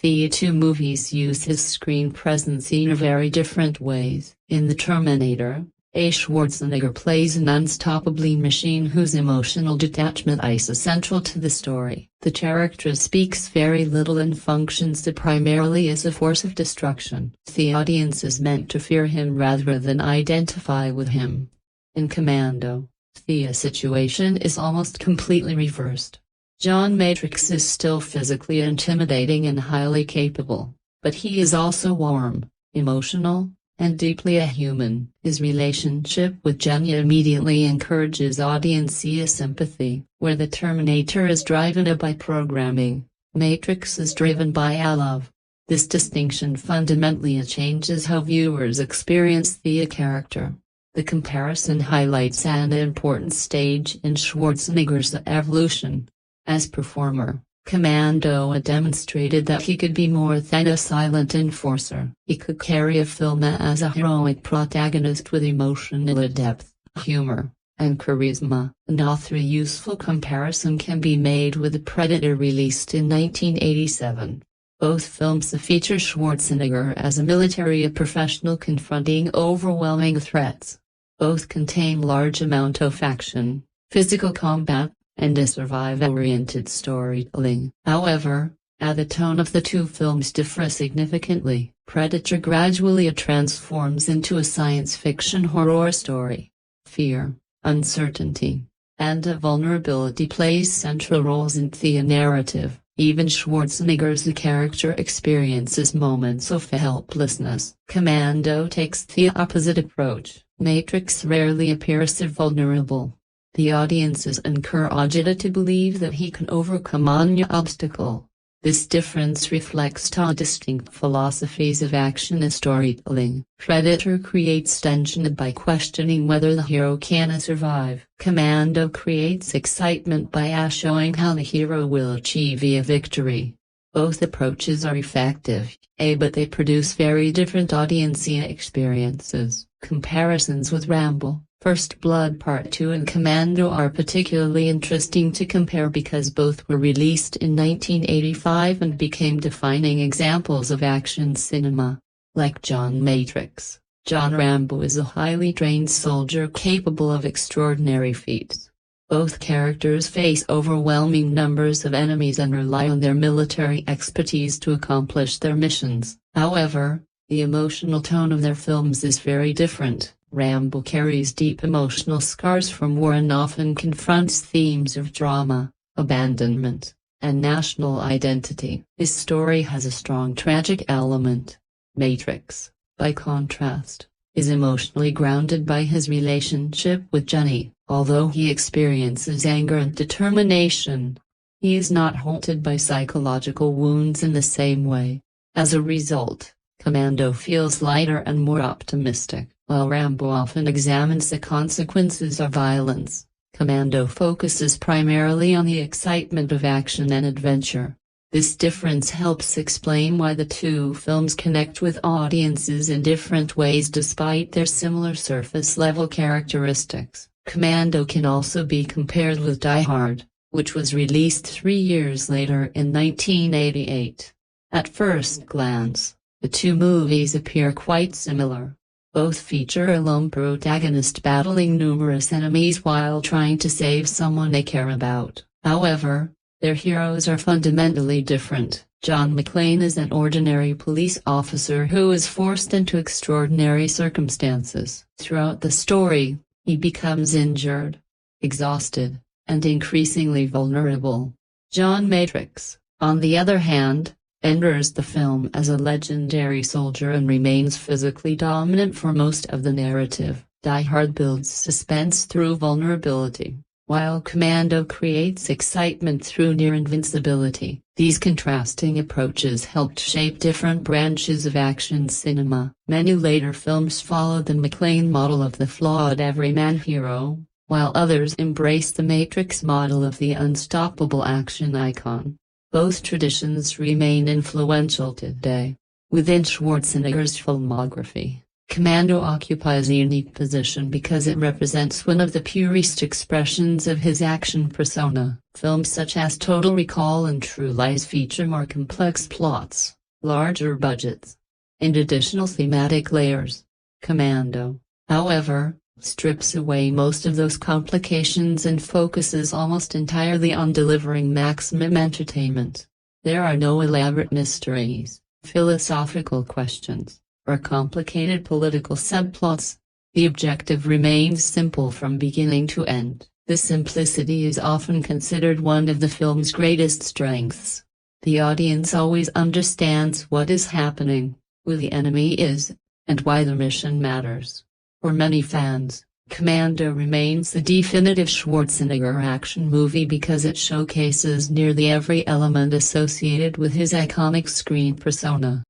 the two movies use his screen presence in very different ways. In The Terminator, Schwarzenegger plays an unstoppable machine whose emotional detachment is central to the story. The character speaks very little and functions primarily as a force of destruction. The audience is meant to fear him rather than identify with him. In Commando, the situation is almost completely reversed. John Matrix is still physically intimidating and highly capable, but he is also warm, emotional, and deeply a human. His relationship with Jenny immediately encourages audience sympathy. Where the Terminator is driven by programming, Matrix is driven by love. This distinction fundamentally changes how viewers experience the character. The comparison highlights an important stage in Schwarzenegger's evolution. As performer, Commando demonstrated that he could be more than a silent enforcer. He could carry a film as a heroic protagonist with emotional depth, humor, and charisma. Another useful comparison can be made with The Predator, released in 1987. Both films feature Schwarzenegger as a military professional confronting overwhelming threats. Both contain large amount of action, physical combat, and a survival-oriented storytelling. However, the tone of the two films differ significantly. Predator gradually transforms into a science fiction horror story. Fear, uncertainty, and vulnerability plays central roles in the narrative. Even Schwarzenegger's character experiences moments of helplessness. Commando takes the opposite approach. Matrix rarely appears vulnerable. The audience is encouraged to believe that he can overcome any obstacle. This difference reflects two distinct philosophies of action and storytelling. Predator creates tension by questioning whether the hero can survive. Commando creates excitement by showing how the hero will achieve a victory. Both approaches are effective, but they produce very different audience experiences. Comparisons with Rambo, First Blood Part 2 and Commando are particularly interesting to compare because both were released in 1985 and became defining examples of action cinema. Like John Matrix, John Rambo is a highly trained soldier capable of extraordinary feats. Both characters face overwhelming numbers of enemies and rely on their military expertise to accomplish their missions. However, the emotional tone of their films is very different. Rambo carries deep emotional scars from war and often confronts themes of drama, abandonment, and national identity. His story has a strong tragic element. Matrix, by contrast, is emotionally grounded by his relationship with Jenny. Although he experiences anger and determination, he is not haunted by psychological wounds in the same way. As a result, Commando feels lighter and more optimistic. While Rambo often examines the consequences of violence, Commando focuses primarily on the excitement of action and adventure. This difference helps explain why the two films connect with audiences in different ways despite their similar surface-level characteristics. Commando can also be compared with Die Hard, which was released 3 years later in 1988. At first glance, the two movies appear quite similar. Both feature a lone protagonist battling numerous enemies while trying to save someone they care about. However, their heroes are fundamentally different. John McClane is an ordinary police officer who is forced into extraordinary circumstances. Throughout the story, he becomes injured, exhausted, and increasingly vulnerable. John Matrix, on the other hand, enters the film as a legendary soldier and remains physically dominant for most of the narrative. Die Hard builds suspense through vulnerability, while Commando creates excitement through near invincibility. These contrasting approaches helped shape different branches of action cinema. Many later films followed the McClane model of the flawed everyman hero, while others embraced the Matrix model of the unstoppable action icon. Both traditions remain influential today. Within Schwarzenegger's filmography, Commando occupies a unique position because it represents one of the purest expressions of his action persona. Films such as Total Recall and True Lies feature more complex plots, larger budgets, and additional thematic layers. Commando, however, strips away most of those complications and focuses almost entirely on delivering maximum entertainment. There are no elaborate mysteries, philosophical questions, or complicated political subplots. The objective remains simple from beginning to end. This simplicity is often considered one of the film's greatest strengths. The audience always understands what is happening, who the enemy is, and why the mission matters. For many fans, Commando remains the definitive Schwarzenegger action movie because it showcases nearly every element associated with his iconic screen persona.